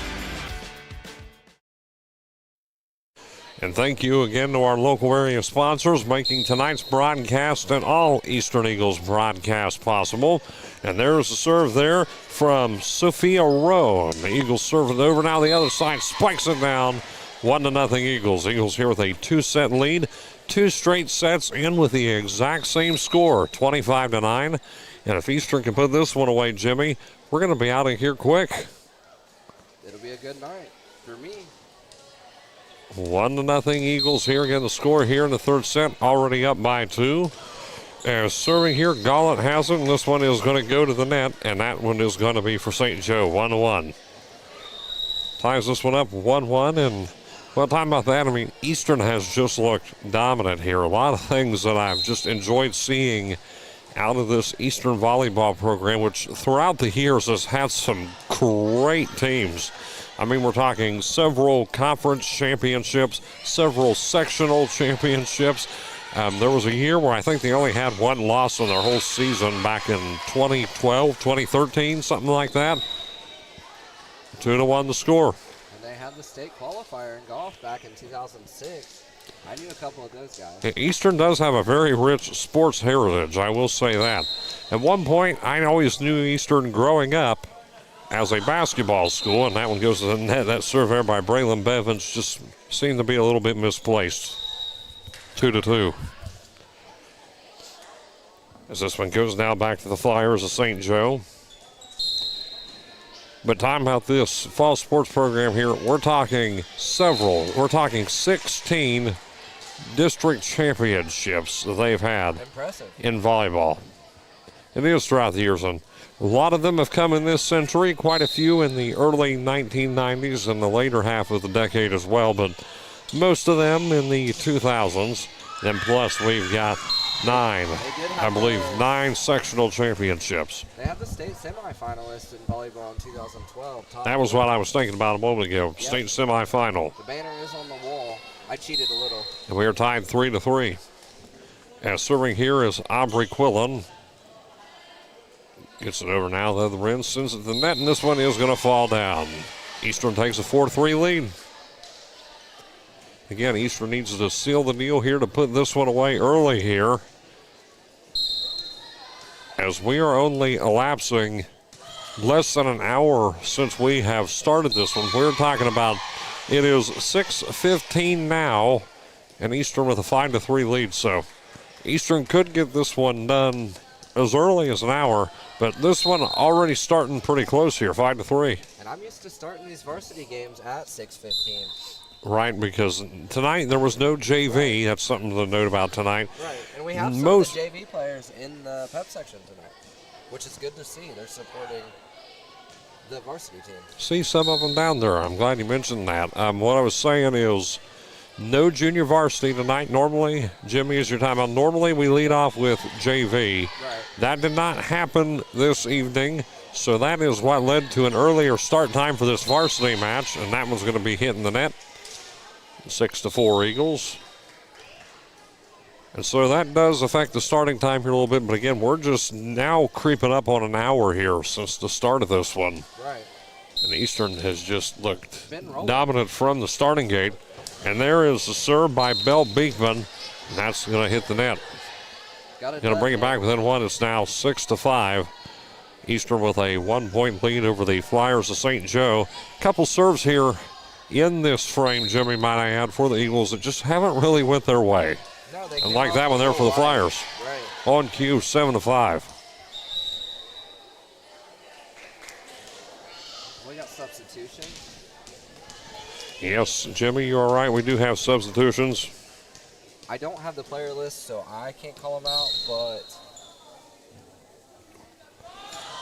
And thank you again to our local area sponsors making tonight's broadcast and all Eastern Eagles broadcasts possible. And there's a serve there from Sophia Rowe. And the Eagles serve it over. Now the other side spikes it down. 1-0 Eagles. Eagles here with a 2-set lead. 2 straight sets in with the exact same score, 25-9. And if Eastern can put this one away, Jimmy, we're going to be out of here quick. It'll be a good night for me. 1-0 Eagles here. Again, the score here in the third set, already up by 2. And serving here, Gollett has it, and this one is going to go to the net, and that one is going to be for St. Joe, 1-1. Ties this one up 1-1, and well, talking about that, I mean, Eastern has just looked dominant here. A lot of things that I've just enjoyed seeing out of this Eastern volleyball program, which throughout the years has had some great teams. I mean, we're talking several conference championships, several sectional championships. There was a year where I think they only had one loss in their whole season back in 2012, 2013, something like that. 2-1 the score. And they had the state qualifier in golf back in 2006. I knew a couple of those guys. Eastern does have a very rich sports heritage, I will say that. At one point, I always knew Eastern growing up as a basketball school, and that one goes to the net. That serve there by Braylon Bevins just seemed to be a little bit misplaced. 2-2. As this one goes now back to the Flyers of St. Joe. But talking about this fall sports program here, we're talking 16 district championships that they've had. Impressive. In volleyball. It is throughout the years, and a lot of them have come in this century, quite a few in the early 1990s and the later half of the decade as well, but most of them in the 2000s. And plus, we've got 9 sectional championships. They have the state semifinalists in volleyball in 2012. That was what I was thinking about a moment ago. Yep. State semifinal. The banner is on the wall. I cheated a little. And we are tied 3-3. And serving here is Aubrey Quillen. Gets it over now. The other end sends it to the net, and this one is going to fall down. Eastern takes a 4-3 lead. Again, Eastern needs to seal the deal here to put this one away early here, as we are only elapsing less than an hour since we have started this one. We're talking about it is 6:15 now, and Eastern with a 5-3 lead. So Eastern could get this one done as early as an hour, but this one already starting pretty close here, 5-3. And I'm used to starting these varsity games at 6:15. Right, because tonight there was no JV. Right. That's something to note about tonight. Right, and we have some of the JV players in the PEP section tonight, which is good to see. They're supporting the varsity team. See some of them down there. I'm glad you mentioned that. What I was saying is No junior varsity tonight. Normally, Jimmy, is your timeout. Normally, we lead off with JV. Right. That did not happen this evening, so that is what led to an earlier start time for this varsity match, and that one's going to be hitting the net. 6-4 Eagles. And so that does affect the starting time here a little bit, but again, we're just now creeping up on an hour here since the start of this one. Right. And Eastern has just looked dominant from the starting gate. And there is the serve by Bell Beekman, and that's going to hit the net. Going to bring it back within one. It's now 6-5. Eastern with a 1-point lead over the Flyers of St. Joe. Couple serves here in this frame, Jimmy, might I add, for the Eagles that just haven't really went their way. No, and like that one there for the Flyers. Right. On cue, 7-5. We got substitutions. Yes, Jimmy, you are right. We do have substitutions. I don't have the player list, so I can't call them out, but...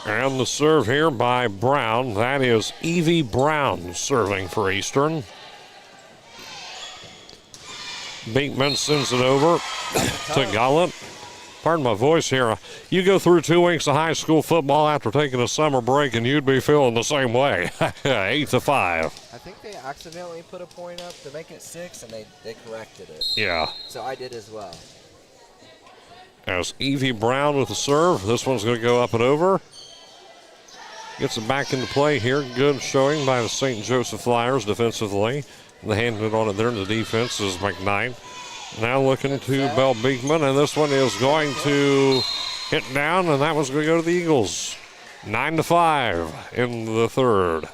And the serve here by Brown. That is Evie Brown serving for Eastern. Beekman sends it over to Gallant. Pardon my voice here. You go through 2 weeks of high school football after taking a summer break, and you'd be feeling the same way. 8-5. I think they accidentally put a point up to make it 6, and they corrected it. Yeah. So I did as well. As Evie Brown with the serve. This one's going to go up and over. Gets it back into play here. Good showing by the St. Joseph Flyers defensively. The hand on it there in the defense is McKnight. Now looking to Bell Beekman, and this one is going to hit down, and that one's going to go to the Eagles. 9-5 in the third.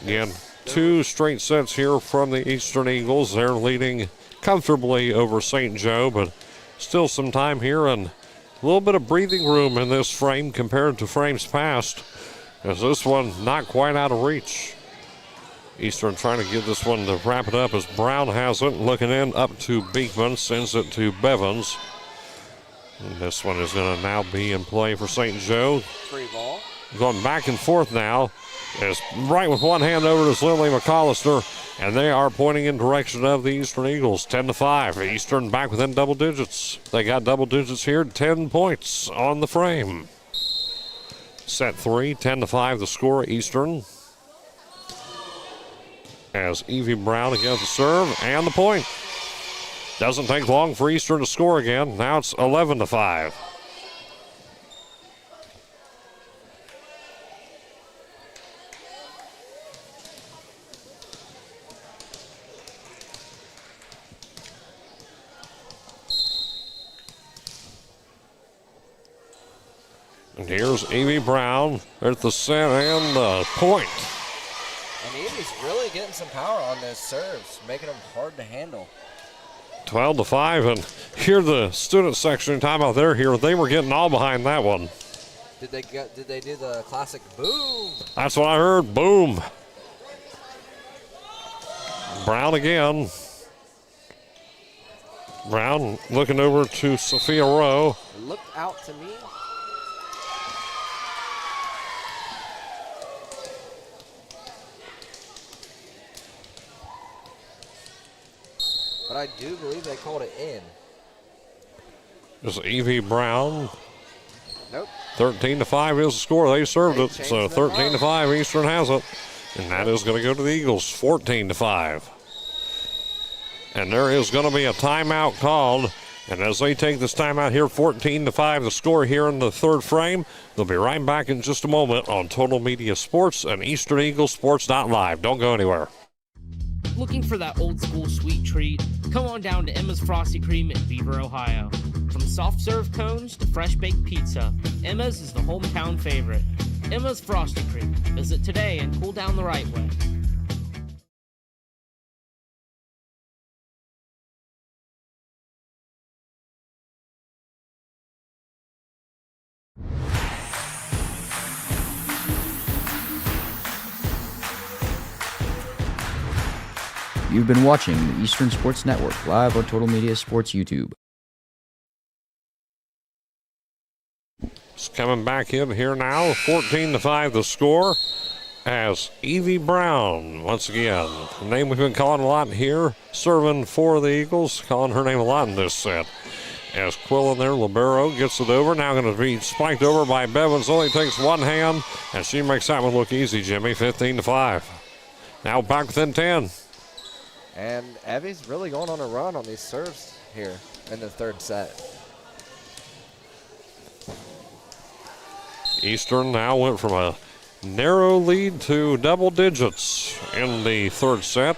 Again, 2 straight sets here from the Eastern Eagles. They're leading comfortably over St. Joe, but still some time here and a little bit of breathing room in this frame compared to frames past, as this one not quite out of reach. Eastern trying to get this one to wrap it up as Brown has it. Looking in up to Beekman, sends it to Bevins. And this one is going to now be in play for St. Joe. Free ball. Going back and forth now. Is right with one hand over to Lily McAllister, and they are pointing in direction of the Eastern Eagles. 10-5. Eastern back within double digits. They got double digits here. 10 points on the frame. Set 3, 10-5 the score, Eastern. As Evie Brown against the serve and the point. Doesn't take long for Eastern to score again. Now it's 11-5. And here's Evie Brown at the set and the point. And Evie's really getting some power on those serves, making them hard to handle. 12-5, and here the student section timeout there here. They were getting all behind that one. Did they do the classic boom? That's what I heard. Boom. Brown again. Brown looking over to Sophia Rowe. Looked out to me. But I do believe they called it in. This is Evie Brown. Nope. 13-5 is the score. They served it, so 13-5 Eastern has it. And that is going to go to the Eagles, 14-5. And there is going to be a timeout called. And as they take this timeout here, 14-5 the score here in the third frame. They'll be right back in just a moment on Total Media Sports and Eastern Eagles Sports.live. Don't go anywhere. Looking for that old school sweet treat? Come on down to Emma's Frosty Cream in Beaver, Ohio. From soft serve cones to fresh baked pizza, Emma's is the hometown favorite. Emma's Frosty Cream. Visit today and cool down the right way. You've been watching the Eastern Sports Network live on Total Media Sports YouTube. It's coming back in here now, 14-5 the score. as Evie Brown, once again, a name we've been calling a lot here, serving for the Eagles, calling her name a lot in this set. As Quill in there, libero gets it over, now going to be spiked over by Bevins, only takes one hand, and she makes that one look easy, Jimmy, 15-5. Now back within 10. And Evie's really going on a run on these serves here in the third set. Eastern now went from a narrow lead to double digits in the third set.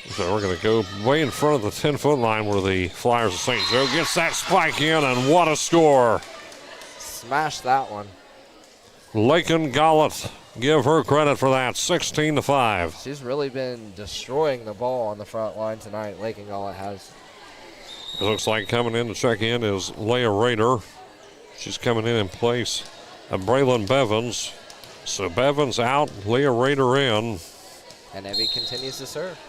So we're going to go way in front of the 10-foot line where the Flyers of St. Joe gets that spike in, and what a score. Smash that one. Lakin Gollett, give her credit for that, 16-5. She's really been destroying the ball on the front line tonight, Lakin Gollett has. It looks like coming in to check in is Leah Rader. She's coming in place of Braylon Bevins. So Bevins out, Leah Rader in. And Evie continues to serve.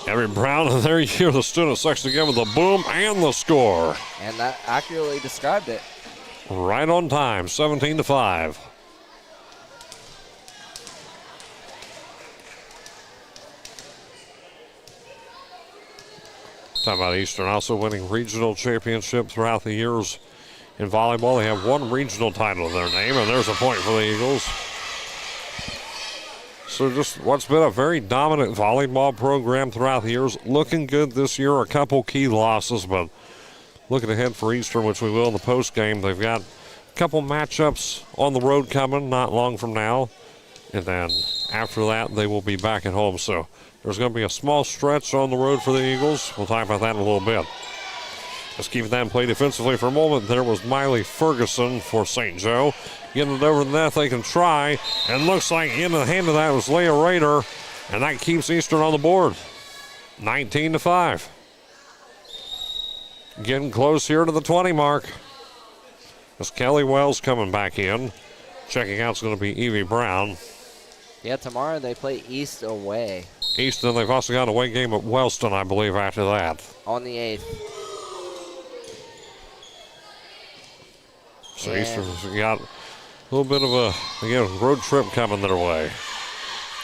Evie Brown, and there you hear the student section again with the boom and the score. And that accurately described it. Right on time, 17-5. Talking about Eastern also winning regional championship throughout the years in volleyball. They have one regional title in their name, and there's a point for the Eagles. So just what's been a very dominant volleyball program throughout the years. Looking good this year, a couple key losses, but looking ahead for Eastern, which we will in the post game. They've got a couple matchups on the road coming not long from now. And then after that, they will be back at home. So there's going to be a small stretch on the road for the Eagles. We'll talk about that in a little bit. Let's keep that and play defensively for a moment. There was Miley Ferguson for St. Joe. Getting it over the net, they can try. And looks like in the hand of that was Leah Rader. And that keeps Eastern on the board. 19-5. Getting close here to the 20 mark. As Kelly Wells coming back in. Checking out is going to be Evie Brown. Yeah, tomorrow they play East away. Easton, they've also got an away game at Wellston, I believe, after that. On the 8th. So Eastern's got a little bit of a, again, road trip coming their way.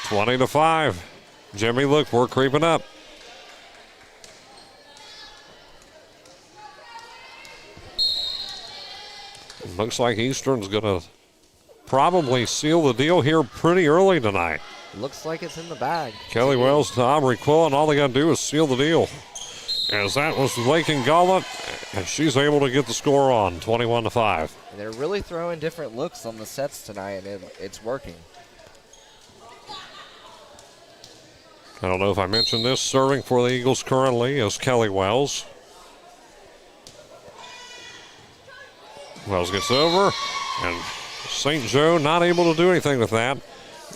20-5. Jimmy, look, we're creeping up. It looks like Eastern's going to probably seal the deal here pretty early tonight. Looks like it's in the bag. Kelly Wells to Aubrey Quill, and all they got to do is seal the deal. As that was Lakin Gollett, and she's able to get the score on, 21-5. And they're really throwing different looks on the sets tonight, and it's working. I don't know if I mentioned this, serving for the Eagles currently is Kelly Wells. Wells gets over, and St. Joe not able to do anything with that.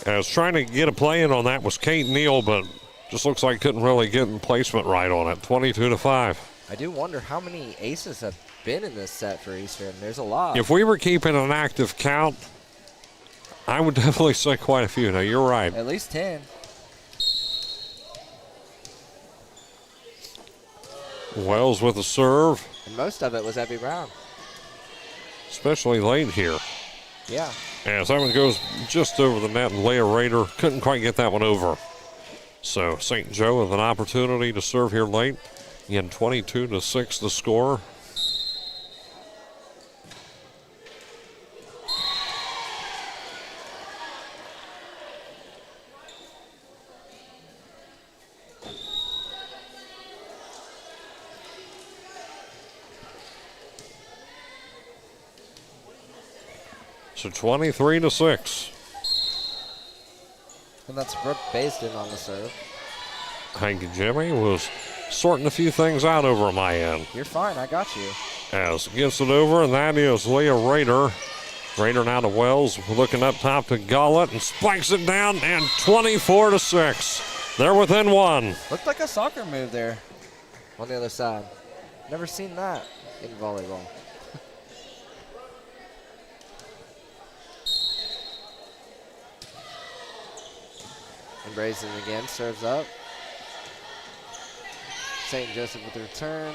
As trying to get a play in on that was Kate Neal, but just looks like couldn't really get the placement right on it. 22-5. I do wonder how many aces have been in this set for Eastern. There's a lot. If we were keeping an active count, I would definitely say quite a few. Now, you're right. At least 10. Wells with a serve. And most of it was Evie Brown. Especially late here. Yeah. As that one goes just over the net, and Leah Rader couldn't quite get that one over. So St. Joe with an opportunity to serve here late. Again, 22-6 the score. So 23-6. And that's Brooke Basden on the serve. Thank you, Jimmy. Was sorting a few things out over on my end. You're fine, I got you. As gets it over, and that is Leah Rader. Rader now to Wells, looking up top to Gollett, and spikes it down, and 24-6. They're within one. Looked like a soccer move there on the other side. Never seen that in volleyball. And Brazen again serves up. St. Joseph with the return.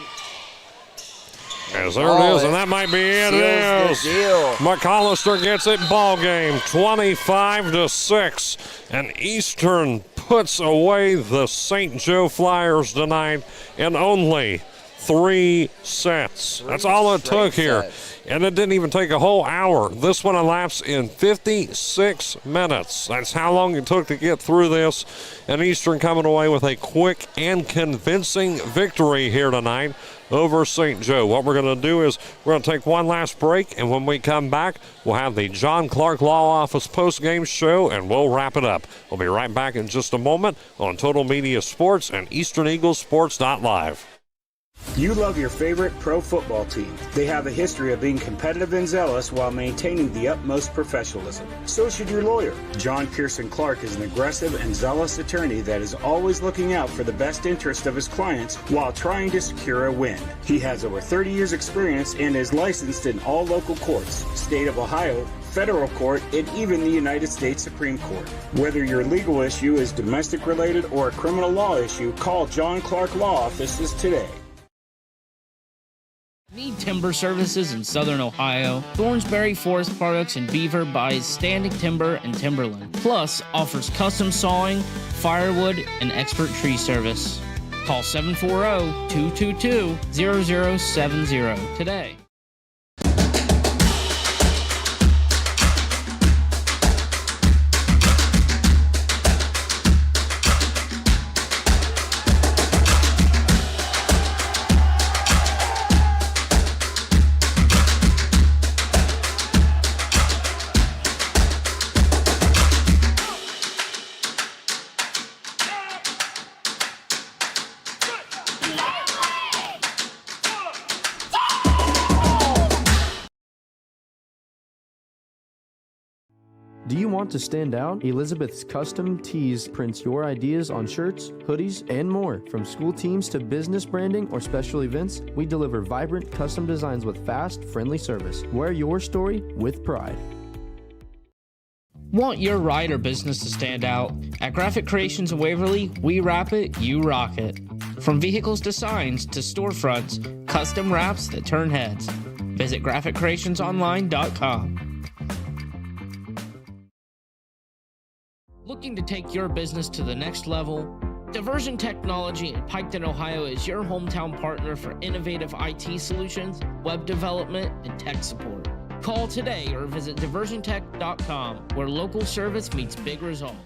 As there it is, and that might be it. It is. Seals the deal. McAllister gets it. Ball game 25-6, and Eastern puts away the St. Joe Flyers tonight in only 3 sets. That's all it took here. And it didn't even take a whole hour. This one elapsed in 56 minutes. That's how long it took to get through this. And Eastern coming away with a quick and convincing victory here tonight over St. Joe. What we're going to do is we're going to take one last break, and when we come back, we'll have the John Clark Law Office post-game show, and we'll wrap it up. We'll be right back in just a moment on Total Media Sports and EasternEaglesSports.live. You love your favorite pro football team. They have a history of being competitive and zealous while maintaining the utmost professionalism. So should your lawyer. John Pearson Clark is an aggressive and zealous attorney that is always looking out for the best interest of his clients while trying to secure a win. He has over 30 years experience and is licensed in all local courts, state of Ohio, federal court, and even the United States Supreme Court. Whether your legal issue is domestic related or a criminal law issue, call John Clark Law Offices today. Need timber services in Southern Ohio? Thornsberry Forest Products in Beaver buys standing timber and timberland, plus offers custom sawing, firewood, and expert tree service. Call 740-222-0070 today. Do you want to stand out? Elizabeth's Custom Tees prints your ideas on shirts, hoodies, and more. From school teams to business branding or special events, we deliver vibrant custom designs with fast, friendly service. Wear your story with pride. Want your ride or business to stand out? At Graphic Creations in Waverly, we wrap it, you rock it. From vehicles to signs to storefronts, custom wraps that turn heads. Visit GraphicCreationsOnline.com. Looking to take your business to the next level? Diversion Technology in Piketon, Ohio is your hometown partner for innovative IT solutions, web development, and tech support. Call today or visit diversiontech.com, where local service meets big results.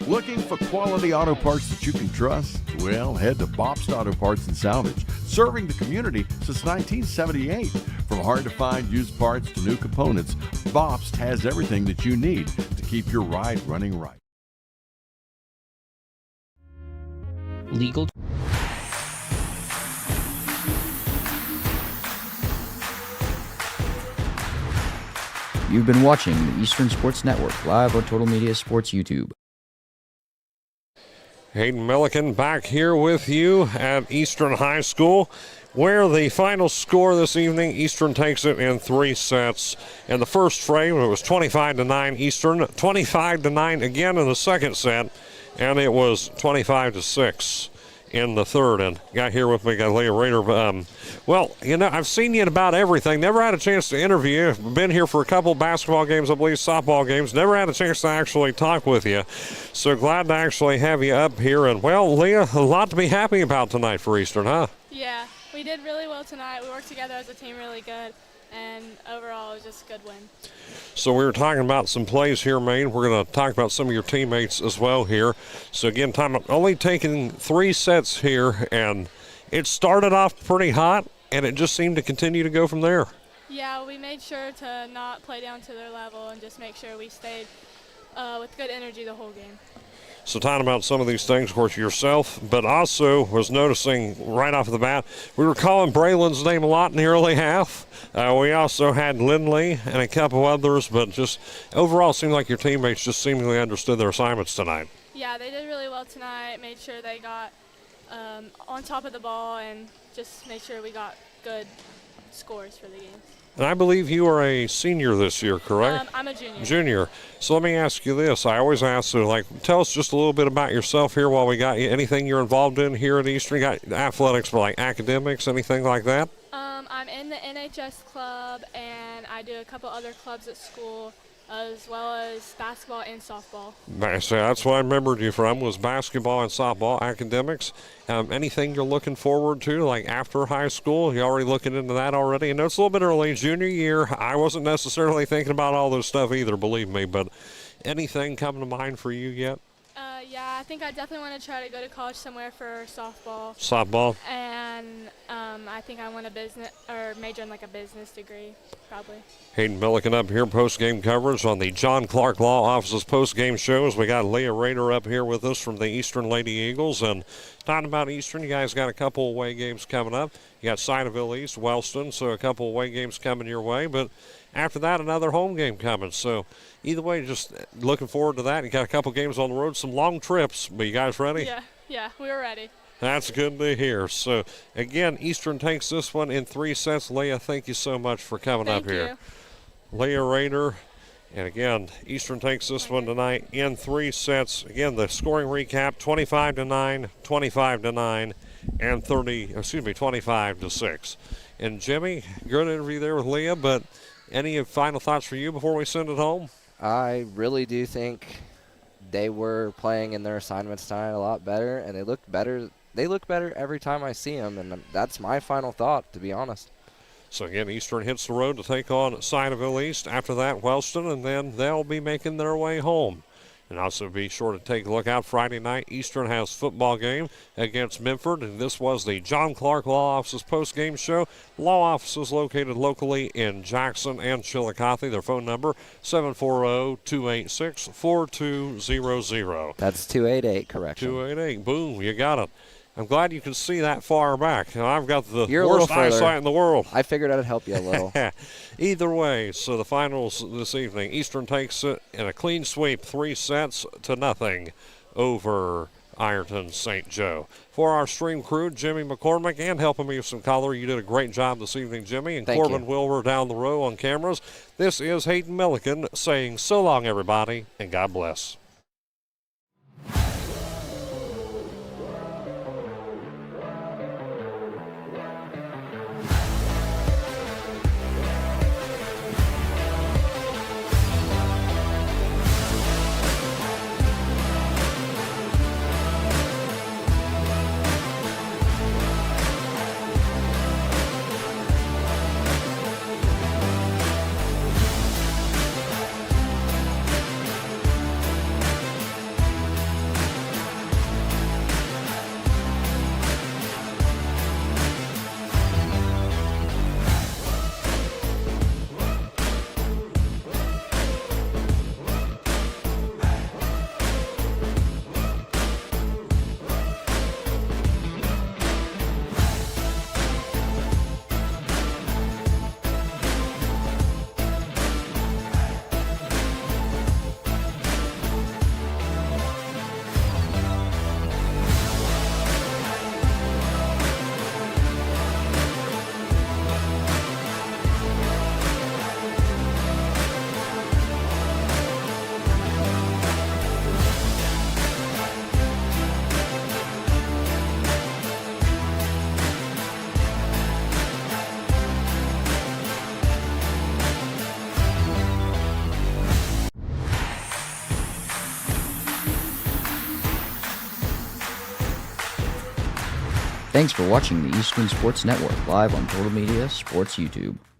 Looking for quality auto parts that you can trust? Well, head to Bobst Auto Parts and Salvage, serving the community since 1978. From hard-to-find used parts to new components, Bobst has everything that you need to keep your ride running right. Legal. You've been watching the Eastern Sports Network live on Total Media Sports YouTube. Hayden Milliken back here with you at Eastern High School, where the final score this evening, Eastern takes it in 3 sets. In the first frame, it was 25-9 Eastern, 25-9 again in the second set, and it was 25-6 in the third. And got here with me, got Leah Rader. Well, you know, I've seen you in about everything. Never had a chance to interview you. Been here for a couple basketball games, I believe, softball games. Never had a chance to actually talk with you. So glad to actually have you up here. And, well, Leah, a lot to be happy about tonight for Eastern, huh? Yeah, we did really well tonight. We worked together as a team really good, and overall it was just a good win. So we were talking about some plays here made. We're going to talk about some of your teammates as well here. So, again, time only taking 3 sets here, and it started off pretty hot, and it just seemed to continue to go from there. Yeah, we made sure to not play down to their level and just make sure we stayed with good energy the whole game. So talking about some of these things, of course, yourself, but also was noticing right off the bat, we were calling Braylon's name a lot in the early half. We also had Lindley and a couple others, but just overall seemed like your teammates just seemingly understood their assignments tonight. Yeah, they did really well tonight, made sure they got on top of the ball and just made sure we got good scores for the game. And I believe you are a senior this year, correct? I'm a junior. Junior. So let me ask you this. I always ask, so tell us just a little bit about yourself here while we got you. Anything you're involved in here at Eastern? You got athletics, but like academics, anything like that? I'm in the NHS club, and I do a couple other clubs at school, as well as basketball and softball. So that's what I remembered you from, was basketball and softball academics. Anything you're looking forward to, like after high school? You already looking into that already? I know it's a little bit early, junior year. I wasn't necessarily thinking about all this stuff either, believe me, but anything coming to mind for you yet? Yeah, I think I definitely want to try to go to college somewhere for softball. Softball? And I think I want a business, or major in like a business degree, probably. Hayden Milliken up here, post-game coverage on the John Clark Law Office's post-game shows. We got Leah Rader up here with us from the Eastern Lady Eagles. And talking about Eastern, you guys got a couple away games coming up. You got Sideville East, Wellston, so a couple away games coming your way. But after that, another home game coming. So either way, just looking forward to that. You got a couple games on the road, some long trips. But you guys ready? Yeah, we were ready. That's good to hear. So, again, Eastern takes this one in 3 sets. Leah, thank you so much for coming up here. Leah Rader. And, again, Eastern takes this one tonight in 3 sets. Again, the scoring recap, 25-9, 25-9, and 25-6. And, Jimmy, good interview there with Leah, but any final thoughts for you before we send it home? I really do think they were playing in their assignments tonight a lot better, and they looked better. They look better every time I see them, and that's my final thought, to be honest. So, again, Eastern hits the road to take on Sideville East. After that, Wellston, and then they'll be making their way home. And also be sure to take a look out Friday night. Eastern has football game against Memphis, and this was the John Clark Law Office's post-game show. Law office is located locally in Jackson and Chillicothe. Their phone number, 740-286-4200. That's 288, correction. 288, boom, you got it. I'm glad you can see that far back. I've got the You're worst eyesight in the world. I figured I'd help you a little. Either way, so the finals this evening, Eastern takes it in a clean sweep, 3-0 over Ironton St. Joe. For our stream crew, Jimmy McCormick, and helping me with some color, you did a great job this evening, Jimmy, and Corbin Wilbur down the row on cameras. This is Hayden Milliken saying so long, everybody, and God bless. Thanks for watching the Eastern Sports Network live on Total Media Sports YouTube.